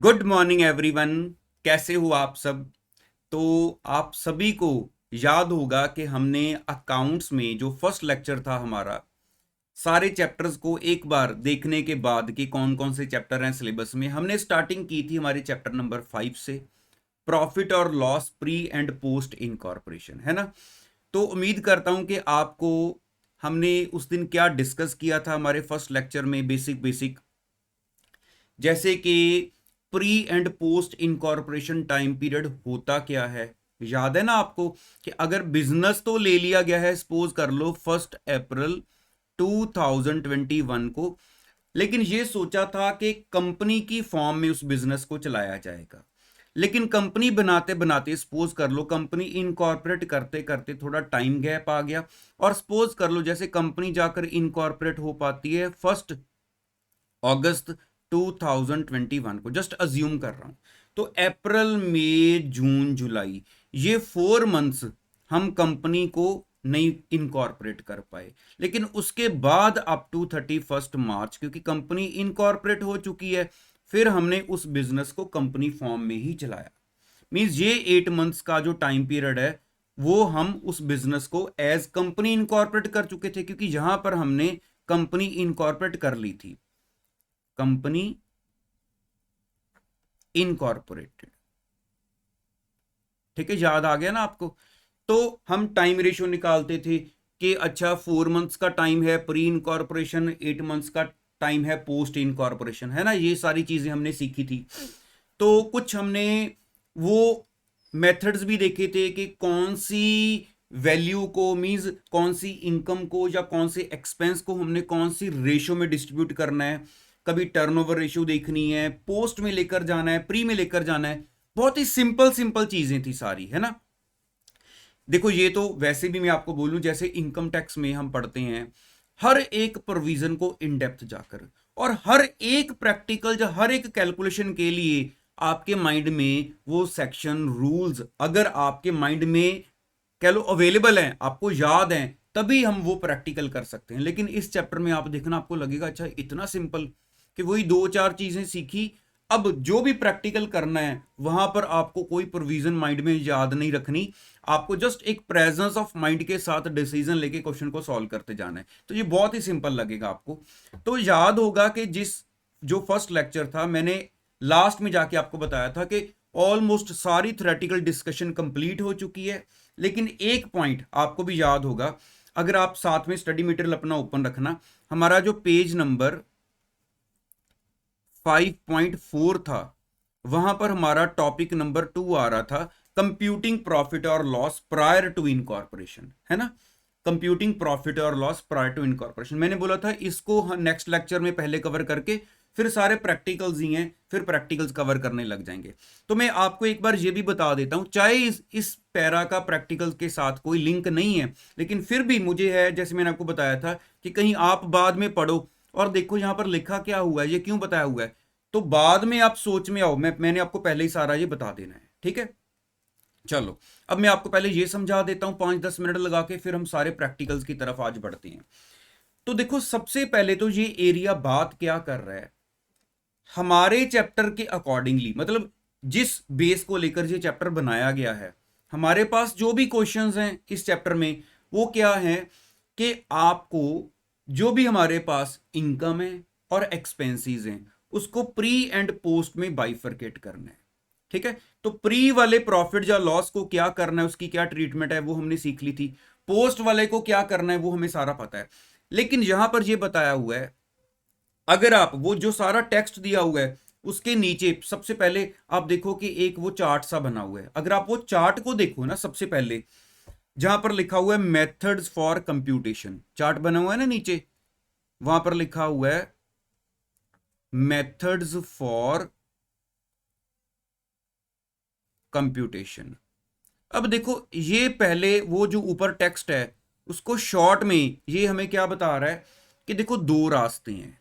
Good morning everyone. कैसे हो आप सब? तो आप सभी को याद होगा कि हमने अकाउंट्स में जो फर्स्ट लेक्चर था हमारा, सारे चैप्टर्स को एक बार देखने के बाद कि कौन कौन से चैप्टर हैं सिलेबस में, हमने स्टार्टिंग की थी हमारे चैप्टर नंबर 5 से, प्रॉफिट और loss pre and post incorporation, है ना। तो उम्मीद करता हूं कि आपको हमने उस दिन क्या डिस्कस किया था हमारे फर्स्ट लेक्चर में, बेसिक बेसिक, जैसे कि pre and post incorporation time period होता क्या है। याद है ना आपको कि अगर बिजनेस तो ले लिया गया है, सपोज कर लो 1 अप्रैल 2021 को, लेकिन ये सोचा था कि कंपनी की फॉर्म में उस बिजनेस को चलाया जाएगा। लेकिन कंपनी बनाते बनाते सपोज कर लो कंपनी इनकॉर्पोरेट करते करते थोड़ा टाइम गैप आ गया, और सपोज कर लो जैसे कंपनी जाकर इनकॉर्पोरेट हो पाती है 1 अगस्त 2021 को, जस्ट अज्यूम कर रहा हूं। तो अप्रैल मई जून जुलाई, ये 4 मंथ्स हम कंपनी को नहीं इनकॉर्पोरेट कर पाए। लेकिन उसके बाद अप टू 31 मार्च, क्योंकि कंपनी इनकॉर्पोरेट हो चुकी है, फिर हमने उस बिजनेस को कंपनी फॉर्म में ही चलाया। मींस ये 8 मंथ्स का जो टाइम पीरियड है, वो हम उस बिजनेस को एज कंपनी इनकॉर्पोरेट कर चुके थे, क्योंकि यहां पर हमने कंपनी इनकॉर्पोरेट कर ली थी, कंपनी इनकॉर्पोरेटेड। ठीक है, याद आ गया ना आपको। तो हम टाइम रेशियो निकालते थे कि अच्छा 4 मंथ्स का टाइम है प्री इनकॉर्पोरेशन, 8 मंथ्स का टाइम है पोस्ट इनकॉर्पोरेशन, है ना। ये सारी चीजें हमने सीखी थी। तो कुछ हमने वो मेथड्स भी देखे थे कि कौन सी वैल्यू को, मींस कौन सी इनकम को या कौन से एक्सपेंस को हमने कौन सी रेशियो में डिस्ट्रीब्यूट करना है। कभी टर्नओवर रेशियो देखनी है, पोस्ट में लेकर जाना है, प्री में लेकर जाना है। बहुत ही सिंपल सिंपल चीजें थी सारी, है ना। देखो ये तो वैसे भी मैं आपको बोलूं, जैसे इनकम टैक्स में हम पढ़ते हैं हर एक प्रोविजन को इन डेप्थ जाकर, और हर एक प्रैक्टिकल या हर एक कैलकुलेशन के लिए आपके माइंड में वो सेक्शन रूल्स अगर आपके माइंड में कह लो अवेलेबल हैं, आपको याद हैं, तभी हम वो प्रैक्टिकल कर सकते हैं। लेकिन इस चैप्टर में आप देखना, आपको लगेगा अच्छा इतना सिंपल कि वही दो चार चीजें सीखी। अब जो भी प्रैक्टिकल करना है वहां पर आपको कोई प्रोविजन माइंड में याद नहीं रखनी, आपको जस्ट एक प्रेजेंस ऑफ माइंड के साथ डिसीजन लेके क्वेश्चन को सॉल्व करते जाना है। तो ये बहुत ही सिंपल लगेगा आपको। तो याद होगा कि जिस जो फर्स्ट लेक्चर था, मैंने लास्ट में जाके आपको बताया था कि ऑलमोस्ट सारी थ्योरेटिकल डिस्कशन कंप्लीट हो चुकी है। लेकिन एक पॉइंट आपको भी याद होगा, अगर आप साथ में स्टडी मटेरियल अपना ओपन रखना, हमारा जो पेज नंबर 5.4 था, वहां पर हमारा टॉपिक नंबर 2 आ रहा था, कंप्यूटिंग प्रॉफिट और लॉस प्रायर टू इनकॉर्पोरेशन, है ना। कंप्यूटिंग प्रॉफिट और लॉस प्रायर टू इनकॉर्पोरेशन, मैंने बोला था इसको नेक्स्ट लेक्चर में पहले कवर करके फिर सारे प्रैक्टिकल्स ही हैं, फिर प्रैक्टिकल्स कवर करने लग जाएंगे। तो मैं आपको एक बार ये भी बता देता हूं, चाहे इस पैरा का प्रैक्टिकल के साथ कोई लिंक नहीं है, लेकिन फिर भी मुझे है, जैसे मैंने आपको बताया था कि कहीं आप बाद में पढ़ो और देखो यहां पर लिखा क्या हुआ है, ये क्यों बताया हुआ है, तो बाद में आप सोच में आओ। मैंने आपको पहले ही सारा ये बता देना है, ठीक है। चलो, अब मैं आपको पहले ये समझा देता हूं 5-10 मिनट लगा के, फिर हम सारे प्रैक्टिकल्स की तरफ आज बढ़ते हैं। तो देखो सबसे पहले तो ये एरिया बात क्या कर रहा है, हमारे चैप्टर के अकॉर्डिंगली, मतलब जिस बेस को लेकर ये चैप्टर बनाया गया है, हमारे पास जो भी क्वेश्चंस हैं इस चैप्टर में वो क्या है कि आपको जो भी हमारे पास इनकम है और एक्सपेंसेस हैं उसको प्री एंड पोस्ट में बाइफरकेट करना है। ठीक है, तो प्री वाले प्रॉफिट या लॉस को क्या करना है, उसकी क्या ट्रीटमेंट है वो हमने सीख ली थी। पोस्ट वाले को क्या करना है वो हमें सारा पता है। लेकिन यहां पर ये बताया हुआ है, अगर आप वो जो सारा टेक्स्ट दिया हुआ है उसके नीचे सबसे पहले आप देखो कि एक वो चार्ट सा बना हुआ है। अगर आप वो चार्ट को देखो ना, सबसे पहले जहां पर लिखा हुआ है मेथड्स फॉर कंप्यूटेशन, चार्ट बना हुआ है ना नीचे, वहां पर लिखा हुआ है मेथड्स फॉर कंप्यूटेशन। अब देखो ये पहले वो जो ऊपर टेक्स्ट है उसको शॉर्ट में ये हमें क्या बता रहा है कि देखो दो रास्ते हैं।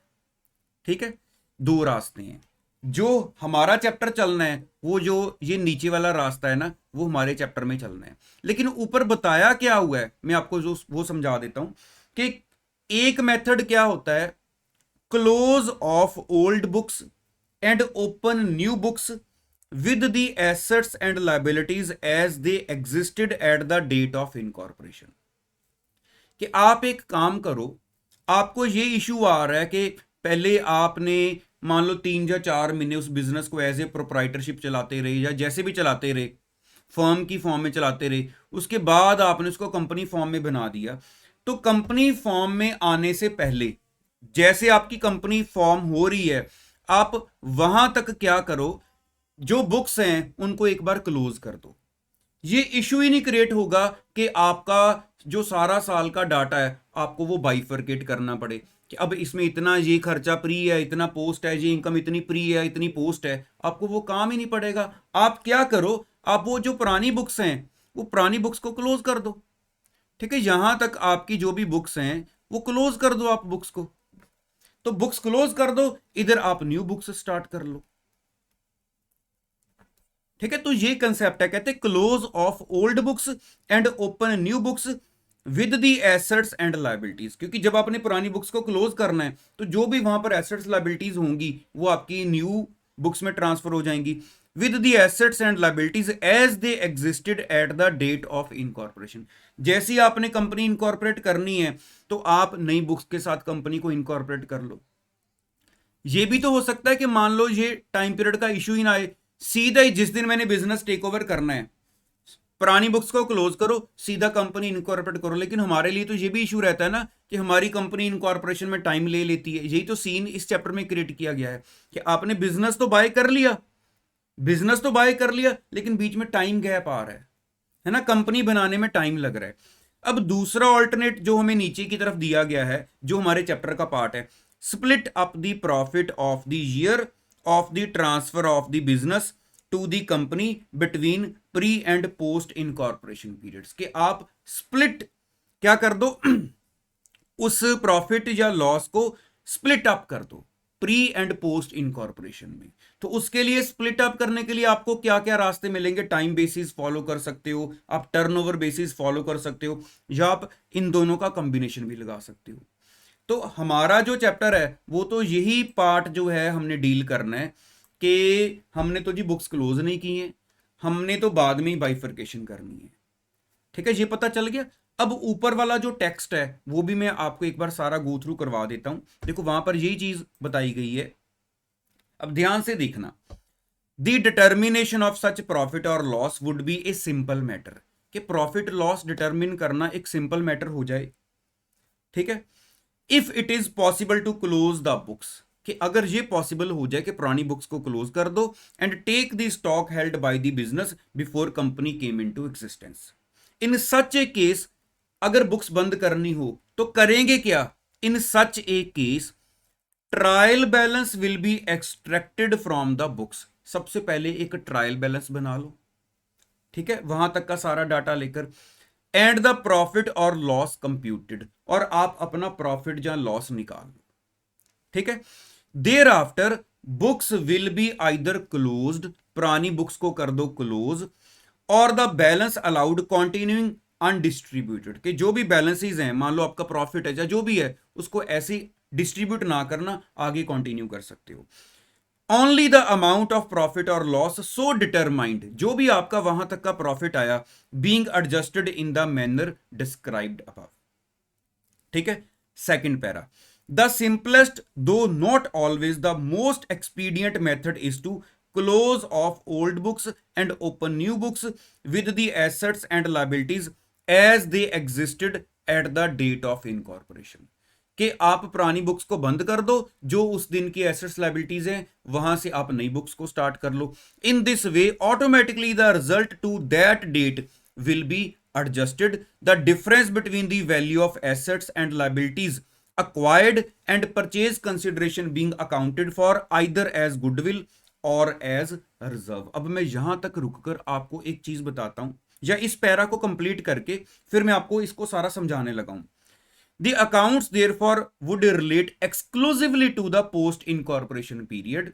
ठीक है, दो रास्ते हैं, जो हमारा चैप्टर चलना है वो जो ये नीचे वाला रास्ता है ना वो हमारे चैप्टर में चलना है। लेकिन ऊपर बताया क्या हुआ है मैं आपको जो वो समझा देता हूं कि एक मेथड क्या होता है, close off old books and open new books with the assets and liabilities as they existed at the date of incorporation। कि आप एक काम करो, आपको ये इशू आ रहा है कि पहले आपने मान लो 3 या 4 महीने उस बिजनेस को एज ए प्रोप्राइटरशिप चलाते रहे या जैसे भी चलाते रहे, फर्म की फॉर्म में चलाते रहे, उसके बाद आपने उसको कंपनी फॉर्म में बना दिया। तो कंपनी फॉर्म में आने से पहले जैसे आपकी कंपनी फॉर्म हो रही है, आप वहां तक क्या करो, जो बुक्स हैं उनको एक बार क्लोज कर दो। ये इशू ही नहीं क्रिएट होगा कि आपका जो सारा साल का डाटा है आपको वो बाइफरकेट करना पड़े कि अब इसमें इतना ये खर्चा प्री है, इतना पोस्ट है, ये इनकम इतनी प्री है, इतनी पोस्ट है। आपको वो काम ही नहीं पड़ेगा। आप क्या करो, आप वो जो पुरानी बुक्स हैं वो पुरानी बुक्स को क्लोज कर दो। ठीक है, यहां तक आपकी जो भी बुक्स हैं वो क्लोज कर दो आप बुक्स को। तो बुक्स क्लोज कर दो, इधर आप न्यू बुक्स स्टार्ट कर लो। ठीक है, तो ये कंसेप्ट है, कहते हैं close off old books and open new books with the assets and liabilities. क्योंकि जब आपने पुरानी बुक्स को क्लोज करना है तो जो भी वहां पर एसेट्स लायबिलिटीज होंगी वो आपकी न्यू बुक्स में ट्रांसफर हो जाएंगी with the assets and liabilities as they existed at the date of incorporation. जैसी आपने कंपनी इनकॉर्पोरेट करनी है तो आप नई बुक्स के साथ कंपनी को इनकॉर्पोरेट कर लो। ये भी तो हो सकता है कि मान लो ये टाइम पीरियड का इशू ही ना आए, सीधा ही जिस दिन मैंने बिजनेस टेक ओवर करना है पुरानी बुक्स को क्लोज करो, सीधा कंपनी इनकॉर्पोरेट करो। लेकिन हमारे लिए तो ये भी इशू रहता है ना कि हमारी कंपनी इनकॉर्पोरेशन में टाइम ले लेती है। यही तो सीन इस चैप्टर में क्रिएट किया गया है कि आपने बिजनेस तो बाय कर लिया, बिजनेस तो बाय कर लिया, लेकिन बीच में टाइम गैप आ रहा है ना, कंपनी बनाने में टाइम लग रहा है। अब दूसरा ऑल्टरनेट जो हमें नीचे की तरफ दिया गया है, जो हमारे चैप्टर का पार्ट है, split up the profit of the year of the transfer of the business to the company between pre and post incorporation periods. कि आप स्प्लिट क्या कर दो उस प्रॉफिट या लॉस को स्प्लिट अप कर दो प्री एंड पोस्ट इनकॉर्पोरेशन में। तो उसके लिए स्प्लिट अप करने के लिए आपको क्या क्या रास्ते मिलेंगे, टाइम बेसिस फॉलो कर सकते हो, आप टर्नओवर बेसिस फॉलो कर सकते हो, या आप इन दोनों का कॉम्बिनेशन भी लगा सकते हो। तो हमारा जो चैप्टर है वो तो यही पार्ट जो है हमने डील करना है कि हमने तो जी बुक्स क्लोज नहीं की हैं, हमने तो बाद में ही बाइफरकेशन करनी है। ठीक है, ये पता चल गया। अब ऊपर वाला जो टेक्स्ट है वो भी मैं आपको एक बार सारा गो थ्रू करवा देता हूं। देखो वहां पर यही चीज बताई गई है, अब ध्यान से देखना। The determination of such profit और loss would be a simple matter. कि प्रॉफिट लॉस डिटर्मिन करना एक सिंपल मैटर हो जाए। ठीक है, if it is possible to close the books, कि अगर ये पॉसिबल हो जाए कि पुरानी बुक्स को क्लोज कर दो, and take the stock held by the business before company came into existence. In such a case, अगर बुक्स बंद करनी हो तो करेंगे क्या? In such a case trial balance will be extracted from the books. सबसे पहले एक ट्रायल बैलेंस बना लो, ठीक है, वहां तक का सारा डाटा लेकर, एंड द प्रॉफिट और लॉस कंप्यूटेड, और आप अपना प्रॉफिट या लॉस निकाल लो। ठीक है, thereafter books will be either closed, पुरानी बुक्स को कर दो क्लोज, और the balance allowed continuing undistributed. कि जो भी बैलेंसेस हैं, मान लो आपका प्रॉफिट है या जो भी है, उसको ऐसे डिस्ट्रीब्यूट ना करना, आगे कंटिन्यू कर सकते हो। Only the amount of profit और लॉस सो डिटरमाइंड, जो भी आपका वहां तक का प्रॉफिट आया, being adjusted in the manner described above. ठीक है, second para, the simplest though not always the most expedient method is to close off old books and open new books with the assets and liabilities as they existed at the date of incorporation. कि आप पुरानी books को बंद कर दो, जो उस दिन की एसेट्स लायबिलिटीज हैं वहां से आप नई बुक्स को स्टार्ट कर लो। In this way automatically the result to that date will be adjusted, the difference between the value of assets and liabilities acquired and purchase consideration being accounted for either as goodwill or as reserve। अब मैं यहां तक रुककर आपको एक चीज बताता हूं, या इस पैरा को कंप्लीट करके फिर मैं आपको इसको सारा समझाने लगा हूं। The accounts therefore would relate exclusively to the post incorporation period,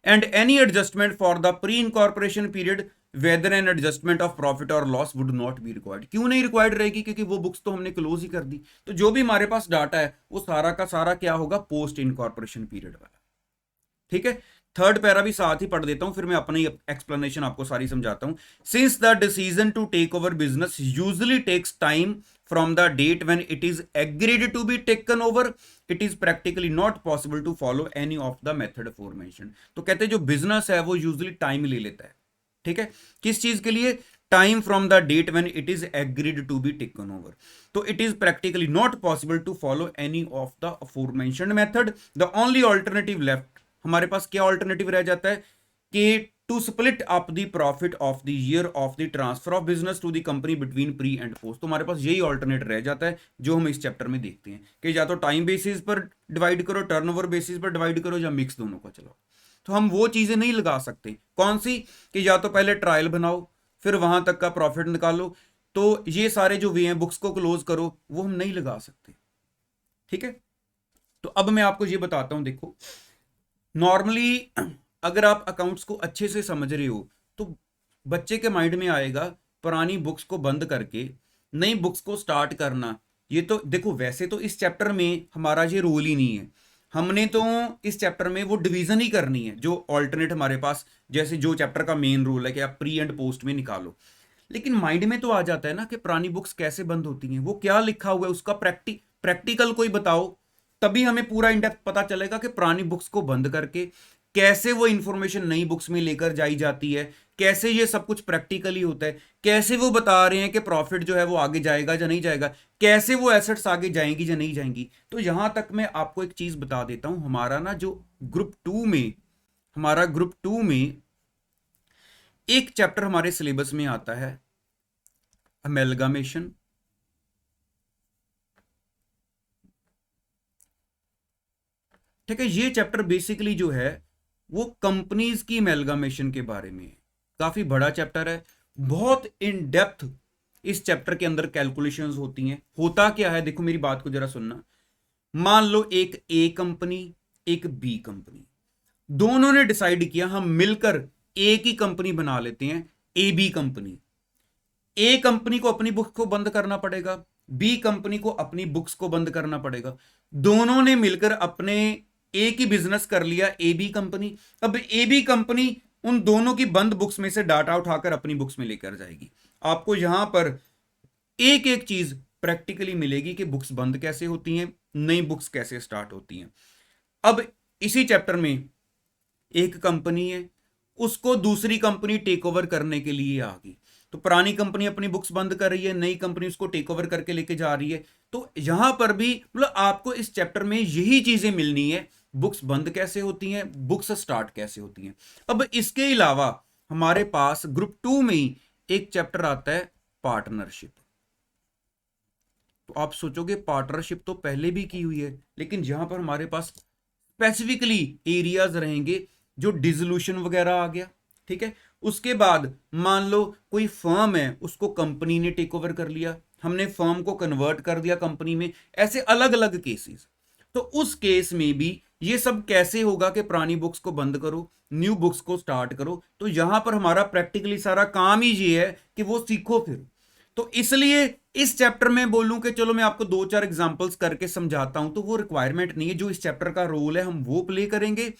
and any adjustment for the pre-incorporation period whether an adjustment of profit or loss would not be required। क्यों नहीं रिक्वायर्ड रहेगी? क्योंकि वो बुक्स तो हमने close ही कर दी। तो जो भी हमारे पास डाटा है वो सारा का सारा क्या होगा? पोस्ट इनकॉर्पोरेशन पीरियड वाला। ठीक है, थर्ड पैरा भी साथ ही पढ़ देता हूं, फिर मैं अपनी एक्सप्लेनेशन आपको सारी समझाता हूं। Since the decision to take over business usually takes time from the date when it is agreed to be taken over, it is practically not possible to follow any of the method aforementioned. तो कहते हैं जो business है वो usually time ले लेता है, ठीक है, किस चीज के लिए? Time from the date when it is agreed to be taken over. तो it is practically not possible to follow any of the aforementioned method. The only alternative left, हमारे पास क्या ऑल्टरनेटिव रह जाता है कि to split up the profit of the year of the transfer of business to the company between pre and post. तो हमारे पास यही ऑल्टरनेट रह जाता है जो हम इस चैप्टर में देखते हैं कि या तो टाइम बेसिस पर डिवाइड करो, टर्नओवर बेसिस पर डिवाइड करो, या मिक्स दोनों को चलाओ। तो हम वो चीजें नहीं लगा सकते, कौन सी? कि या तो पहले ट्रायल बनाओ फिर वहां तक का प्रॉफिट निकालो। तो ये सारे जो वे हैं बुक्स को क्लोज करो, वो हम नहीं लगा सकते, ठीक है। तो अब मैं आपको ये बताता हूं, देखो नॉर्मली अगर आप अकाउंट्स को अच्छे से समझ रहे हो तो बच्चे के माइंड में आएगा पुरानी बुक्स को बंद करके नई बुक्स को स्टार्ट करना। ये तो देखो वैसे तो इस चैप्टर में हमारा ये रोल ही नहीं है, हमने तो इस चैप्टर में वो डिवीजन ही करनी है जो ऑल्टरनेट हमारे पास, जैसे जो चैप्टर का मेन रोल है कि आप प्री एंड पोस्ट में निकालो। लेकिन माइंड में तो आ जाता है ना कि पुरानी बुक्स कैसे बंद होती हैं, वो क्या लिखा हुआ है उसका प्रैक्टिकल कोई बताओ, तभी हमें पूरा इंडेप्थ पता चलेगा कि पुरानी बुक्स को बंद करके कैसे वो इंफॉर्मेशन नई बुक्स में लेकर जाई जाती है, कैसे ये सब कुछ प्रैक्टिकली होता है, कैसे वो बता रहे हैं कि प्रॉफिट जो है वो आगे जाएगा या नहीं जाएगा, कैसे वो एसेट्स आगे जाएंगी या नहीं जाएंगी। तो यहां तक मैं आपको एक चीज बता देता हूं, हमारा ना जो ग्रुप टू में एक चैप्टर हमारे सिलेबस में आता है अमेलगामेशन। ठीक है, ये चैप्टर बेसिकली जो है वो कंपनीज की अमेलगामेशन के बारे में है, काफी बड़ा चैप्टर है, बहुत इन डेप्थ इस चैप्टर के अंदर कैलकुलेशंस होती हैं। होता क्या है, देखो मेरी बात को जरा सुनना। मान लो एक ए कंपनी एक बी कंपनी, दोनों ने डिसाइड किया हम मिलकर एक ही कंपनी बना लेते हैं, A B company. A company को अपनी बुक्स को बंद करना पड़ेगा, बी कंपनी को अपनी बुक्स को बंद करना पड़ेगा। दोनों ने मिलकर अपने एक ही बिजनेस कर लिया, ए बी कंपनी। अब ए बी कंपनी उन दोनों की बंद बुक्स में से डाटा उठाकर अपनी बुक्स में लेकर जाएगी। आपको यहां पर एक एक चीज प्रैक्टिकली मिलेगी कि बुक्स बंद कैसे होती हैं, नई बुक्स कैसे स्टार्ट होती हैं। अब इसी चैप्टर में एक कंपनी है, उसको दूसरी कंपनी टेक ओवर करने के लिए आ गई, तो पुरानी कंपनी अपनी बुक्स बंद कर रही है, नई कंपनी उसको टेक ओवर करके लेके जा रही है। तो यहां पर भी मतलब आपको इस चैप्टर में यही चीजें मिलनी है, बुक्स बंद कैसे होती हैं, बुक्स स्टार्ट कैसे होती हैं। अब इसके अलावा हमारे पास ग्रुप टू में ही एक चैप्टर आता है पार्टनरशिप। तो आप सोचोगे पार्टनरशिप तो पहले भी की हुई है, लेकिन यहां पर हमारे पास स्पेसिफिकली एरियाज रहेंगे जो डिसोल्यूशन वगैरह आ गया, ठीक है। उसके बाद मान लो कोई फर्म है, उसको कंपनी ने टेक ओवर कर लिया, हमने फर्म को कन्वर्ट कर दिया कंपनी में, ऐसे अलग अलग केसेस। तो उस केस में भी ये सब कैसे होगा कि पुरानी बुक्स को बंद करो, न्यू बुक्स को स्टार्ट करो। तो यहां पर हमारा प्रैक्टिकली सारा काम ही ये है कि वो सीखो फिर। तो इसलिए इस चैप्टर में बोलूं कि चलो मैं आपको दो चार एग्जांपल्स करके समझाता हूं, तो वो रिक्वायरमेंट नहीं है, जो इस चैप्टर का रोल है हम वो प्ले करेंगे।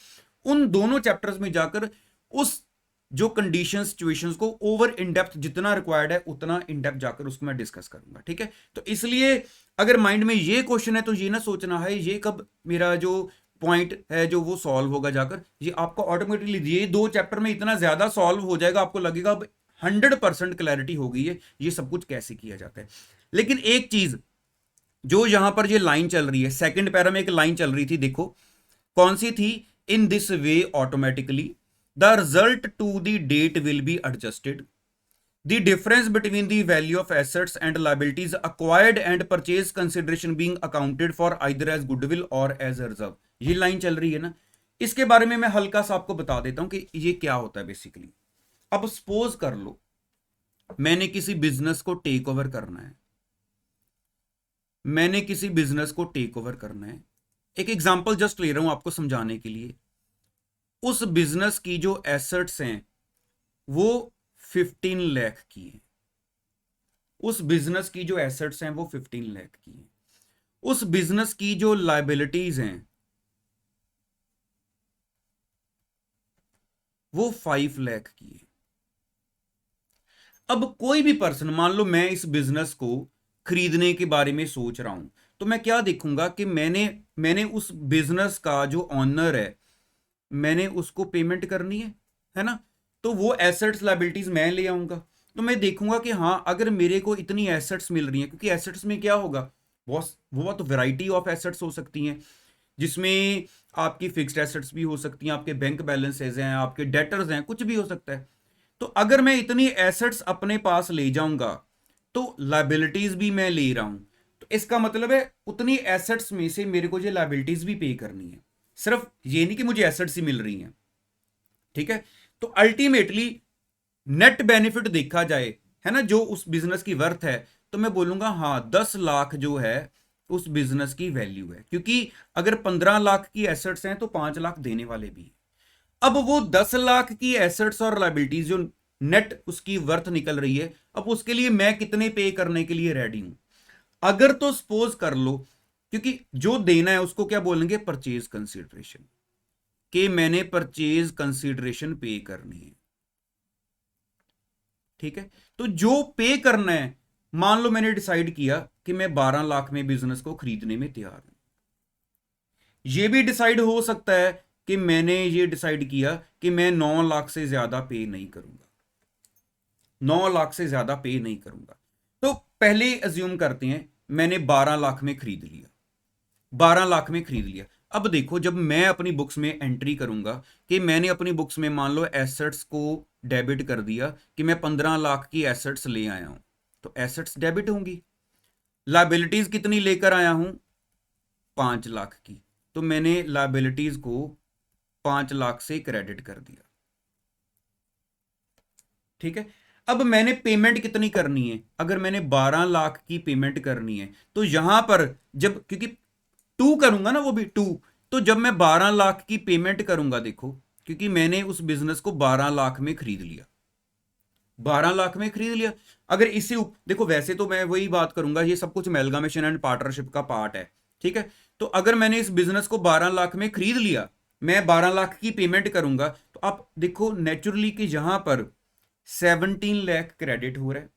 उन दोनों चैप्टर्स में जाकर उस जो कंडीशन सिचुएशंस को ओवर इन डेप्थ जितना रिक्वायर्ड है उतना इन डेप्थ जाकर उसको मैं डिस्कस करूंगा, ठीक है। तो इसलिए अगर माइंड में ये क्वेश्चन है तो ये ना सोचना है ये कब मेरा जो पॉइंट है जो वो सॉल्व होगा, जाकर ये आपको ऑटोमेटिकली ये दो चैप्टर में इतना ज्यादा सॉल्व हो जाएगा, आपको लगेगा अब 100% क्लैरिटी हो गई है ये सब कुछ कैसे किया जाता है। लेकिन एक चीज जो यहां पर ये लाइन चल रही है, सेकंड पैरा में एक लाइन चल रही थी, देखो कौन सी थी? In this way automatically the result to the date will be adjusted, the difference between the value of assets and liabilities acquired and purchase consideration being accounted for either as goodwill और as reserve. ये line चल रही है ना, इसके बारे में मैं हल्का सा आपको बता देता हूं कि ये क्या होता है बेसिकली। अब सपोज कर लो मैंने किसी बिजनेस को टेक ओवर करना है, मैंने किसी बिजनेस को टेक ओवर करना है। एक एग्जांपल जस्ट ले रहा हूं आपको समझाने के लिए। उस बिजनेस की जो एसेट्स हैं वो 15 लाख की है, उस बिजनेस की जो एसेट्स हैं वो 15 लाख की है। उस बिजनेस की जो लायबिलिटीज हैं वो 5 लाख की है। अब कोई भी पर्सन, मान लो मैं इस बिजनेस को खरीदने के बारे में सोच रहा हूं, तो मैं क्या देखूंगा कि मैंने मैंने उस बिजनेस का जो ऑनर है, मैंने उसको पेमेंट करनी है ना। तो वो एसेट्स लायबिलिटीज मैं ले आऊंगा। तो मैं देखूंगा कि हाँ, अगर मेरे को इतनी एसेट्स मिल रही हैं, क्योंकि एसेट्स में क्या होगा, बहुत वैरायटी ऑफ एसेट्स हो सकती हैं, जिसमें आपकी फिक्स्ड एसेट्स भी हो सकती हैं, आपके बैंक बैलेंसेज हैं, आपके डेटर्स हैं, कुछ भी हो सकता है। तो अगर मैं इतनी एसेट्स अपने पास ले जाऊंगा, तो लाइबिलिटीज भी मैं ले रहा हूं। तो इसका मतलब है उतनी एसेट्स में से मेरे को ये लाइबिलिटीज भी पे करनी है। सिर्फ ये नहीं कि मुझे एसेट्स ही मिल रही हैं, ठीक है। तो अल्टीमेटली नेट बेनिफिट देखा जाए, है ना, जो उस बिजनेस की वर्थ है, तो मैं बोलूंगा हाँ 10 लाख जो है उस बिजनेस की वैल्यू है, क्योंकि अगर 15 लाख की एसेट्स हैं तो 5 लाख देने वाले भी। अब वो 10 लाख की एसेट्स और लाइबिलिटीज जो नेट उसकी वर्थ निकल रही है, अब उसके लिए मैं कितने पे करने के लिए रेडी हूं। अगर तो सपोज कर लो, क्योंकि जो देना है उसको क्या बोलेंगे, परचेज कंसीडरेशन, कि मैंने परचेज कंसीडरेशन पे करनी है, ठीक है। तो जो पे करना है, मान लो मैंने डिसाइड किया कि मैं 12 लाख में बिजनेस को खरीदने में तैयार हूं। यह भी डिसाइड हो सकता है कि मैंने ये डिसाइड किया कि मैं 9 लाख से ज्यादा पे नहीं करूंगा, 9 लाख से ज्यादा पे नहीं करूंगा। तो पहले अज्यूम करते हैं मैंने 12 लाख में खरीद लिया, 12 लाख में खरीद लिया। अब देखो, जब मैं अपनी बुक्स में एंट्री करूंगा कि मैंने अपनी बुक्स में मान लो एसेट्स को डेबिट कर दिया कि मैं 15 लाख की एसेट्स ले आया हूं, तो एसेट्स डेबिट होंगी। लाइबिलिटीज कितनी लेकर आया हूं, 5 लाख की, तो मैंने लाइबिलिटीज को 5 लाख से क्रेडिट कर दिया, ठीक है। अब मैंने पेमेंट कितनी करनी है, अगर मैंने 12 लाख की पेमेंट करनी है, तो यहां पर जब, क्योंकि टू करूंगा ना, वो भी टू, तो जब मैं 12 लाख की पेमेंट करूंगा, देखो, क्योंकि मैंने उस बिजनेस को 12 लाख में खरीद लिया, 12 लाख में खरीद लिया। अगर इसे देखो, वैसे तो मैं वही बात करूंगा, ये सब कुछ अमेलगामेशन एंड पार्टनरशिप का पार्ट है, ठीक है। तो अगर मैंने इस बिजनेस को 12 लाख में खरीद लिया, मैं 12 लाख की पेमेंट करूंगा, तो आप देखो नेचुरली कि यहां पर 17 लाख क्रेडिट हो रहा है,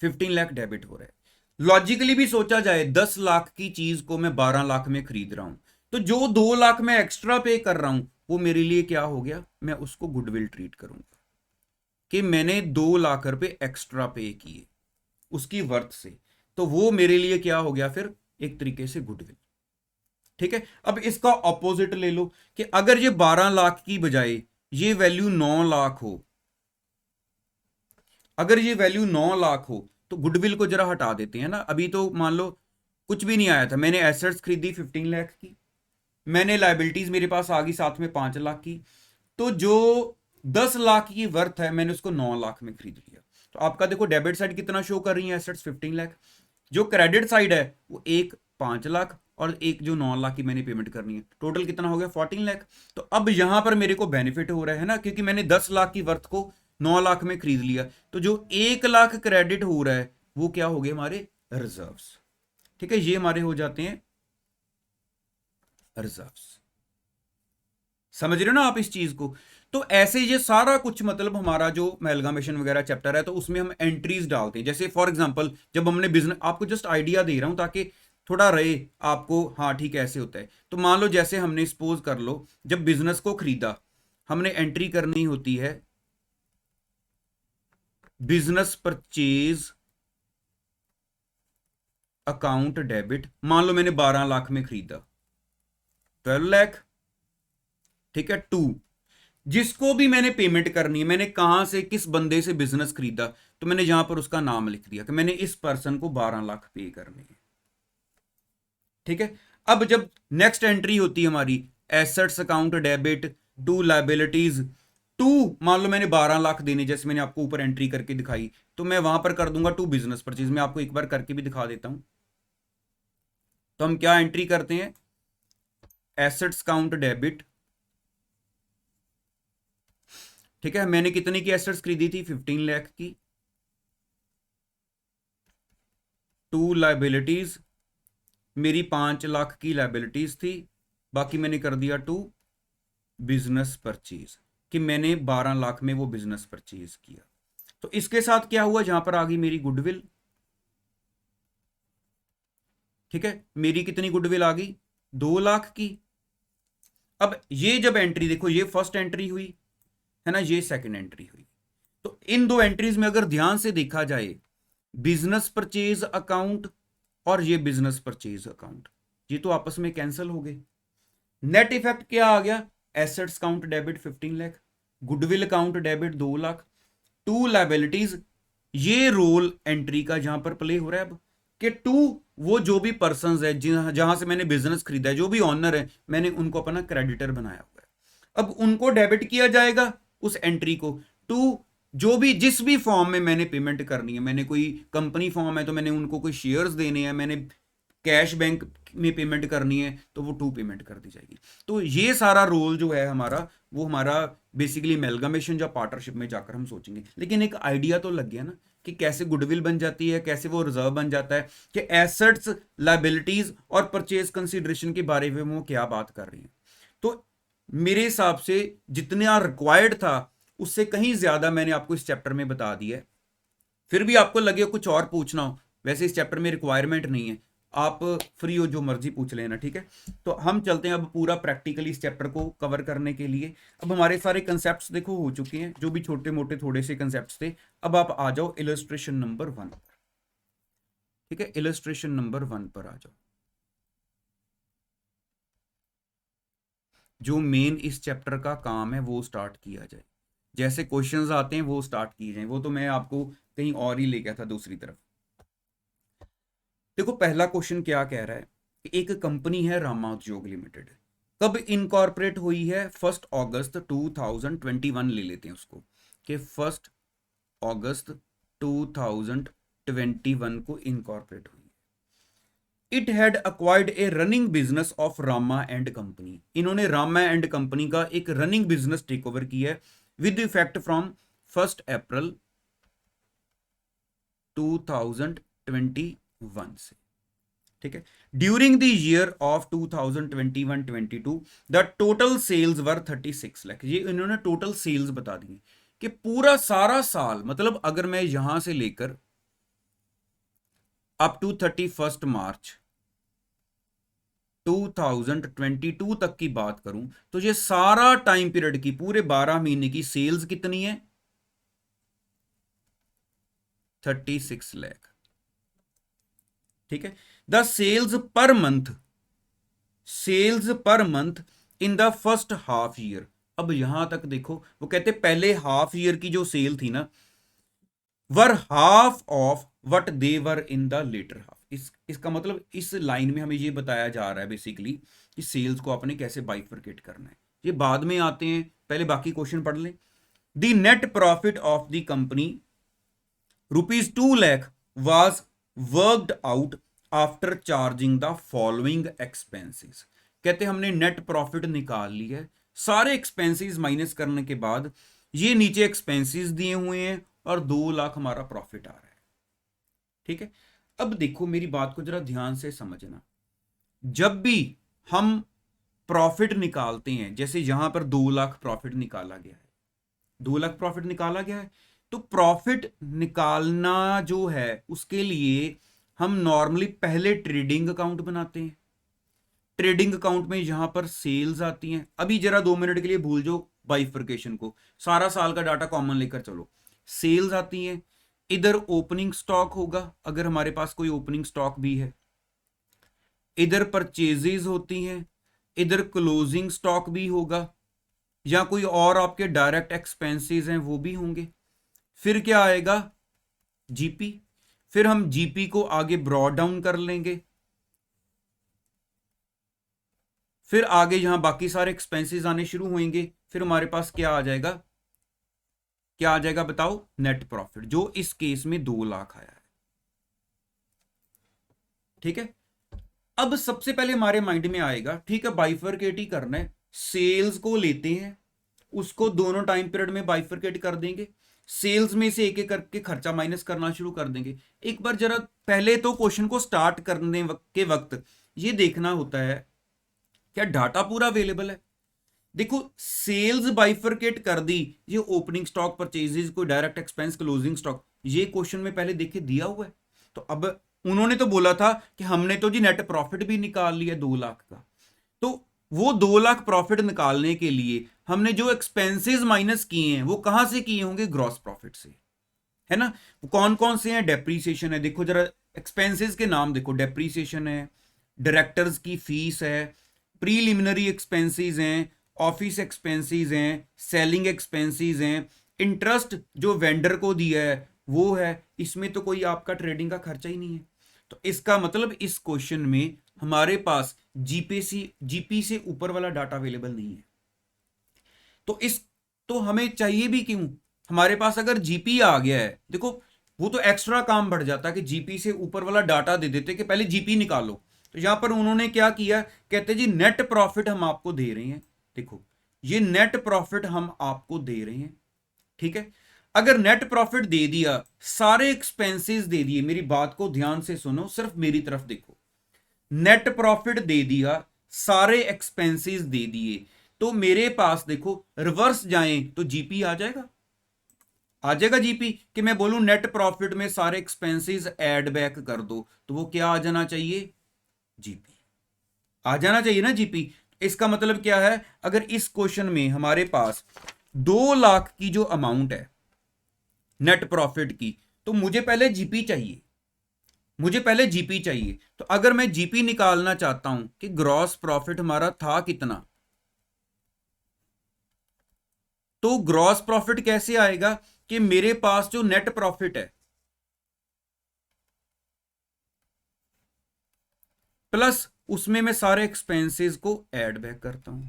15 लाख डेबिट हो रहा है। लॉजिकली भी सोचा जाए, 10 लाख की चीज को मैं 12 लाख में खरीद रहा हूं, तो जो 2 लाख मैं एक्स्ट्रा पे कर रहा हूं, वो मेरे लिए क्या हो गया, मैं उसको गुडविल ट्रीट करूंगा कि मैंने 2 लाख रुपए एक्स्ट्रा पे किए उसकी वर्थ से, तो वो मेरे लिए क्या हो गया फिर, एक तरीके से गुडविल, ठीक है। अब इसका ऑपोजिट ले लो कि अगर ये 12 लाख की बजाय ये वैल्यू 9 लाख हो, अगर ये वैल्यू 9 लाख हो, तो गुडविल को जरा हटा देते हैं ना। अभी तो मान लो कुछ भी नहीं आया था, मैंने एसेट्स खरीदी 15 लाख की, मैंने लाइबिलिटीज मेरे पास आ गई साथ में 5 लाख की, तो जो 10 लाख की वर्थ है मैंने उसको 9 लाख में खरीद लिया। तो आपका देखो डेबिट साइड कितना शो कर रही है, एसेट्स 15 लाख, जो क्रेडिट साइड है वो एक 5 लाख, और एक जो 9 लाख की मैंने पेमेंट करनी है, टोटल कितना हो गया 14 लाख। तो अब यहां पर मेरे को बेनिफिट हो रहा है ना, क्योंकि मैंने 10 लाख की वर्थ को 9 लाख में खरीद लिया, तो जो 1 लाख क्रेडिट हो रहा है वो क्या हो गए, हमारे रिजर्व्स, ठीक है। ये हमारे हो जाते हैं रिजर्व्स। समझ रहे हो ना आप इस चीज को। तो ऐसे ये सारा कुछ मतलब हमारा जो अमेलगामेशन वगैरह चैप्टर है, तो उसमें हम एंट्रीज डालते हैं। जैसे फॉर एग्जांपल जब हमने बिजनेस, आपको जस्ट आइडिया दे रहा हूं ताकि थोड़ा रहे आपको, हाँ ठीक है ऐसे होता है। तो मान लो जैसे हमने सपोज कर लो, जब बिजनेस को खरीदा, हमने एंट्री करनी होती है बिजनेस परचेज अकाउंट डेबिट। मान लो मैंने 12 लाख में खरीदा, 12 लाख, ठीक है। टू, जिसको भी मैंने पेमेंट करनी है, मैंने कहां से किस बंदे से बिजनेस खरीदा, तो मैंने यहां पर उसका नाम लिख दिया कि मैंने इस पर्सन को 12 लाख पे करने हैं, ठीक है। अब जब नेक्स्ट एंट्री होती है हमारी assets account debit to liabilities to, मान लो मैंने 12 लाख देने, जैसे मैंने आपको ऊपर एंट्री करके दिखाई, तो मैं वहां पर कर दूंगा टू बिजनेस परचेज। मैं आपको एक बार करके भी दिखा देता हूं। तो हम क्या एंट्री करते हैं, एसेट्स अकाउंट डेबिट, ठीक है। मैंने कितने की एसेट्स खरीदी थी, 15 लाख की, टू लाइबिलिटीज, मेरी 5 लाख की लाइबिलिटीज थी, बाकी मैंने कर दिया टू बिजनेस परचेज। कि मैंने 12 लाख में वो बिजनेस परचेज किया। तो इसके साथ क्या हुआ, जहां पर आ गई मेरी गुडविल। ठीक है, मेरी कितनी गुडविल आ गई, 2 लाख की। अब ये जब एंट्री देखो, ये फर्स्ट एंट्री हुई है ना, ये सेकंड एंट्री हुई। तो इन दो एंट्रीज में अगर ध्यान से देखा जाए, बिजनेस परचेज अकाउंट और ये बिजनेस परचेज अकाउंट, ये तो आपस में कैंसिल हो गए। नेट इफेक्ट क्या आ गया, assets count debit 15 lakh, goodwill account debit 2 lakh, to liabilities, ये रोल एंट्री का जहां पर प्ले हो रहा है अब, कि टू वो जो भी पर्सन है जहां से मैंने बिजनेस खरीदा है, जो भी ऑनर है, मैंने उनको अपना क्रेडिटर बनाया हुआ है। अब उनको डेबिट किया जाएगा उस एंट्री को। टू जो भी जिस भी फॉर्म में मैंने पेमेंट करनी है, मैंने कोई कंपनी फॉर्म है तो मैंने उनको कोई शेयर्स देने हैं, मैंने कैश बैंक में पेमेंट करनी है तो वो टू पेमेंट कर दी जाएगी। तो ये सारा रोल जो है हमारा, वो हमारा बेसिकली एमलगमेशन या पार्टनरशिप में जाकर हम सोचेंगे। लेकिन एक आइडिया तो लग गया ना कि कैसे गुडविल बन जाती है, कैसे वो रिजर्व बन जाता है, कि एसेट्स, लायबिलिटीज और परचेज कंसीडरेशन के बारे में वो क्या बात कर रही है। तो मेरे हिसाब से जितना रिक्वायर्ड था उससे कहीं ज्यादा मैंने आपको इस चैप्टर में बता दिया है। फिर भी आपको लगे कुछ और पूछना हो, वैसे इस चैप्टर में रिक्वायरमेंट नहीं है, आप फ्री हो, जो मर्जी पूछ लेना। ठीक है, तो हम चलते हैं अब पूरा प्रैक्टिकली इस चैप्टर को कवर करने के लिए। अब हमारे सारे कंसेप्ट्स देखो हो चुके हैं, जो भी छोटे मोटे थोड़े से कंसेप्ट्स थे। अब आप आ जाओ इलस्ट्रेशन नंबर 1 पर। ठीक है, इलस्ट्रेशन नंबर 1 पर आ जाओ। जो मेन इस चैप्टर का काम है वो स्टार्ट किया जाए, जैसे क्वेश्चंस आते हैं वो स्टार्ट किए जाए। वो तो मैं आपको कहीं और ही ले गया था दूसरी तरफ। देखो पहला क्वेश्चन क्या कह रहा है कि एक कंपनी है रामा उद्योग लिमिटेड, कब इनकॉर्पोरेट हुई है, 1 अगस्त 2021 ले लेते हैं उसको, कि 1 अगस्त 2021 को इनकॉर्पोरेट हुई। It had acquired A running business of Rama and company, इन्होंने रामा एंड कंपनी का एक रनिंग बिजनेस टेक ओवर किया है विद इफेक्ट फ्रॉम 1 अप्रैल 2021 से। ठीक है, during the year of 2021-22 the total sales were 36 lakh. ये इन्होंने टोटल सेल्स बता दी कि पूरा सारा साल, मतलब अगर मैं यहां से लेकर अप टू 31 मार्च 2022 तक की बात करूं, तो ये सारा टाइम पीरियड की पूरे 12 महीने की सेल्स कितनी है, 36 लाख। ठीक है, the sales per month, sales per month in the first half year. अब यहां तक देखो, वो कहते पहले हाफ ईयर की जो सेल थी ना, were half of what they were in the letter half. इसका मतलब इस लाइन में हमें ये बताया जा रहा है बेसिकली कि सेल्स को आपने कैसे बाइफरकेट करना है। ये बाद में आते हैं, पहले बाकी क्वेश्चन पढ़ लें। The net profit of the company ₹2 lakh was worked out after charging the following expenses. कहते हमने नेट प्रॉफिट निकाल लिया है, सारे एक्सपेंसेस माइनस करने के बाद ये नीचे एक्सपेंसेस दिए हुए हैं और 2 लाख हमारा प्रॉफिट आ रहा है। ठीक है, अब देखो मेरी बात को जरा ध्यान से समझना। जब भी हम प्रॉफिट निकालते हैं, जैसे यहां पर 2 लाख प्रॉफिट निकाला गया है, 2 लाख प्रॉफिट निकाला गया है, तो प्रॉफिट निकालना जो है उसके लिए हम नॉर्मली पहले ट्रेडिंग अकाउंट बनाते हैं। ट्रेडिंग अकाउंट में यहां पर सेल्स आती हैं। अभी जरा 2 मिनट के लिए भूल जाओ बाइफरकेशन को, सारा साल का डाटा कॉमन लेकर चलो। सेल्स आती हैं, इधर ओपनिंग स्टॉक होगा अगर हमारे पास कोई ओपनिंग स्टॉक भी है, इधर परचेजेस होती हैं, इधर क्लोजिंग स्टॉक भी होगा, या कोई और आपके डायरेक्ट एक्सपेंसेस हैं वो भी होंगे। फिर क्या आएगा, जीपी। फिर हम जीपी को आगे ब्रॉड डाउन कर लेंगे। फिर आगे यहां बाकी सारे एक्सपेंसेस आने शुरू होंगे। फिर हमारे पास क्या आ जाएगा, क्या आ जाएगा बताओ, नेट प्रॉफिट, जो इस केस में 2 लाख आया है। ठीक है, अब सबसे पहले हमारे माइंड में आएगा, ठीक है बाइफरकेट ही करना है, सेल्स को लेते हैं, उसको दोनों टाइम पीरियड में बाइफरकेट कर देंगे, सेल्स में से एक एक करके खर्चा माइनस करना शुरू कर देंगे। एक बार जरा पहले तो क्वेश्चन को स्टार्ट करने के वक्त ये देखना होता है क्या डाटा पूरा अवेलेबल है। देखो सेल्स बाइफरकेट कर दी, ये ओपनिंग स्टॉक परचेजेस, कोई डायरेक्ट एक्सपेंस, क्लोजिंग स्टॉक, ये क्वेश्चन में पहले देखे दिया हुआ है। तो अब उन्होंने तो बोला था कि हमने तो जी नेट प्रॉफिट भी निकाल लिया 2 लाख का, तो वो 2 लाख प्रॉफिट निकालने के लिए हमने जो एक्सपेंसेस माइनस किए हैं वो कहां से किए होंगे? ग्रॉस प्रॉफिट से, है ना। कौन कौन से हैं? डेप्रीसिएशन है, देखो जरा एक्सपेंसेस के नाम देखो, डेप्रीसिएशन है, डायरेक्टर्स की फीस है, प्रीलिमिनरी एक्सपेंसेस हैं, ऑफिस एक्सपेंसेस हैं, सेलिंग एक्सपेंसेस हैं, इंटरेस्ट जो वेंडर को दिया है वो है, इसमें तो कोई आपका ट्रेडिंग का खर्चा ही नहीं है। तो इसका मतलब इस क्वेश्चन में हमारे पास जीपी से ऊपर वाला डाटा अवेलेबल नहीं है। तो हमें चाहिए भी क्यों? हमारे पास अगर जीपी आ गया है, देखो वो तो एक्स्ट्रा काम बढ़ जाता कि जीपी से ऊपर वाला डाटा दे देते कि पहले जीपी निकालो। तो यहां पर उन्होंने क्या किया, कहते जी नेट प्रॉफिट हम आपको दे रहे हैं, देखो ये नेट प्रॉफिट हम आपको दे रहे हैं, ठीक है। अगर नेट प्रॉफिट दे दिया, सारे एक्सपेंसेस दे दिए, मेरी बात को ध्यान से सुनो, सिर्फ मेरी तरफ देखो, नेट प्रॉफिट दे दिया, सारे एक्सपेंसेस दे दिए, तो मेरे पास देखो रिवर्स जाएं तो जीपी आ जाएगा, आ जाएगा जीपी, कि मैं बोलूं नेट प्रॉफिट में सारे एक्सपेंसेस ऐड बैक कर दो, तो वो क्या आ जाना चाहिए? जीपी आ जाना चाहिए ना, जीपी। इसका मतलब क्या है, अगर इस क्वेश्चन में हमारे पास 2 लाख की जो अमाउंट है नेट प्रॉफिट की, तो मुझे पहले जीपी चाहिए, मुझे पहले जीपी चाहिए। तो अगर मैं जीपी निकालना चाहता हूं कि ग्रॉस प्रॉफिट हमारा था कितना, तो ग्रॉस प्रॉफिट कैसे आएगा कि मेरे पास जो नेट प्रॉफिट है प्लस उसमें मैं सारे एक्सपेंसेस को ऐड बैक करता हूं,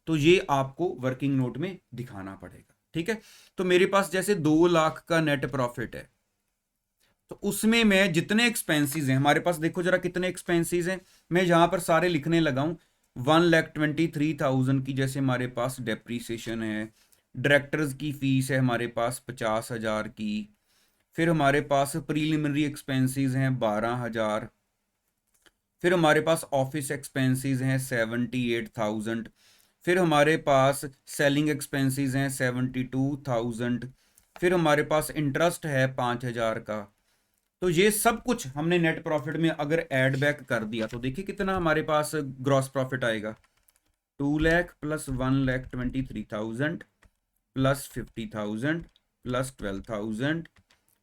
तो ये आपको वर्किंग नोट में दिखाना पड़ेगा, ठीक है। तो मेरे पास जैसे 2 लाख का नेट प्रॉफिट है, तो उसमें मैं जितने एक्सपेंसेस हैं हमारे पास, देखो जरा कितने एक्सपेंसेस हैं, मैं यहां पर सारे लिखने लगा हूं। 1,23,000 की जैसे हमारे पास डेप्रीसिएशन है, डायरेक्टर्स की फीस है हमारे पास 50,000 की, फिर हमारे पास प्रीलिमिनरी एक्सपेंसेस हैं 12,000, फिर हमारे पास ऑफिस एक्सपेंसेस हैं 78,000, फिर हमारे पास सेलिंग एक्सपेंसेस हैं 72,000, फिर हमारे पास इंटरेस्ट है 5,000 का। तो ये सब कुछ हमने नेट प्रॉफिट में अगर ऐड बैक कर दिया तो देखिए कितना हमारे पास ग्रॉस प्रॉफिट आएगा, 2 lakh plus 1,23,000 plus 50,000 plus 12,000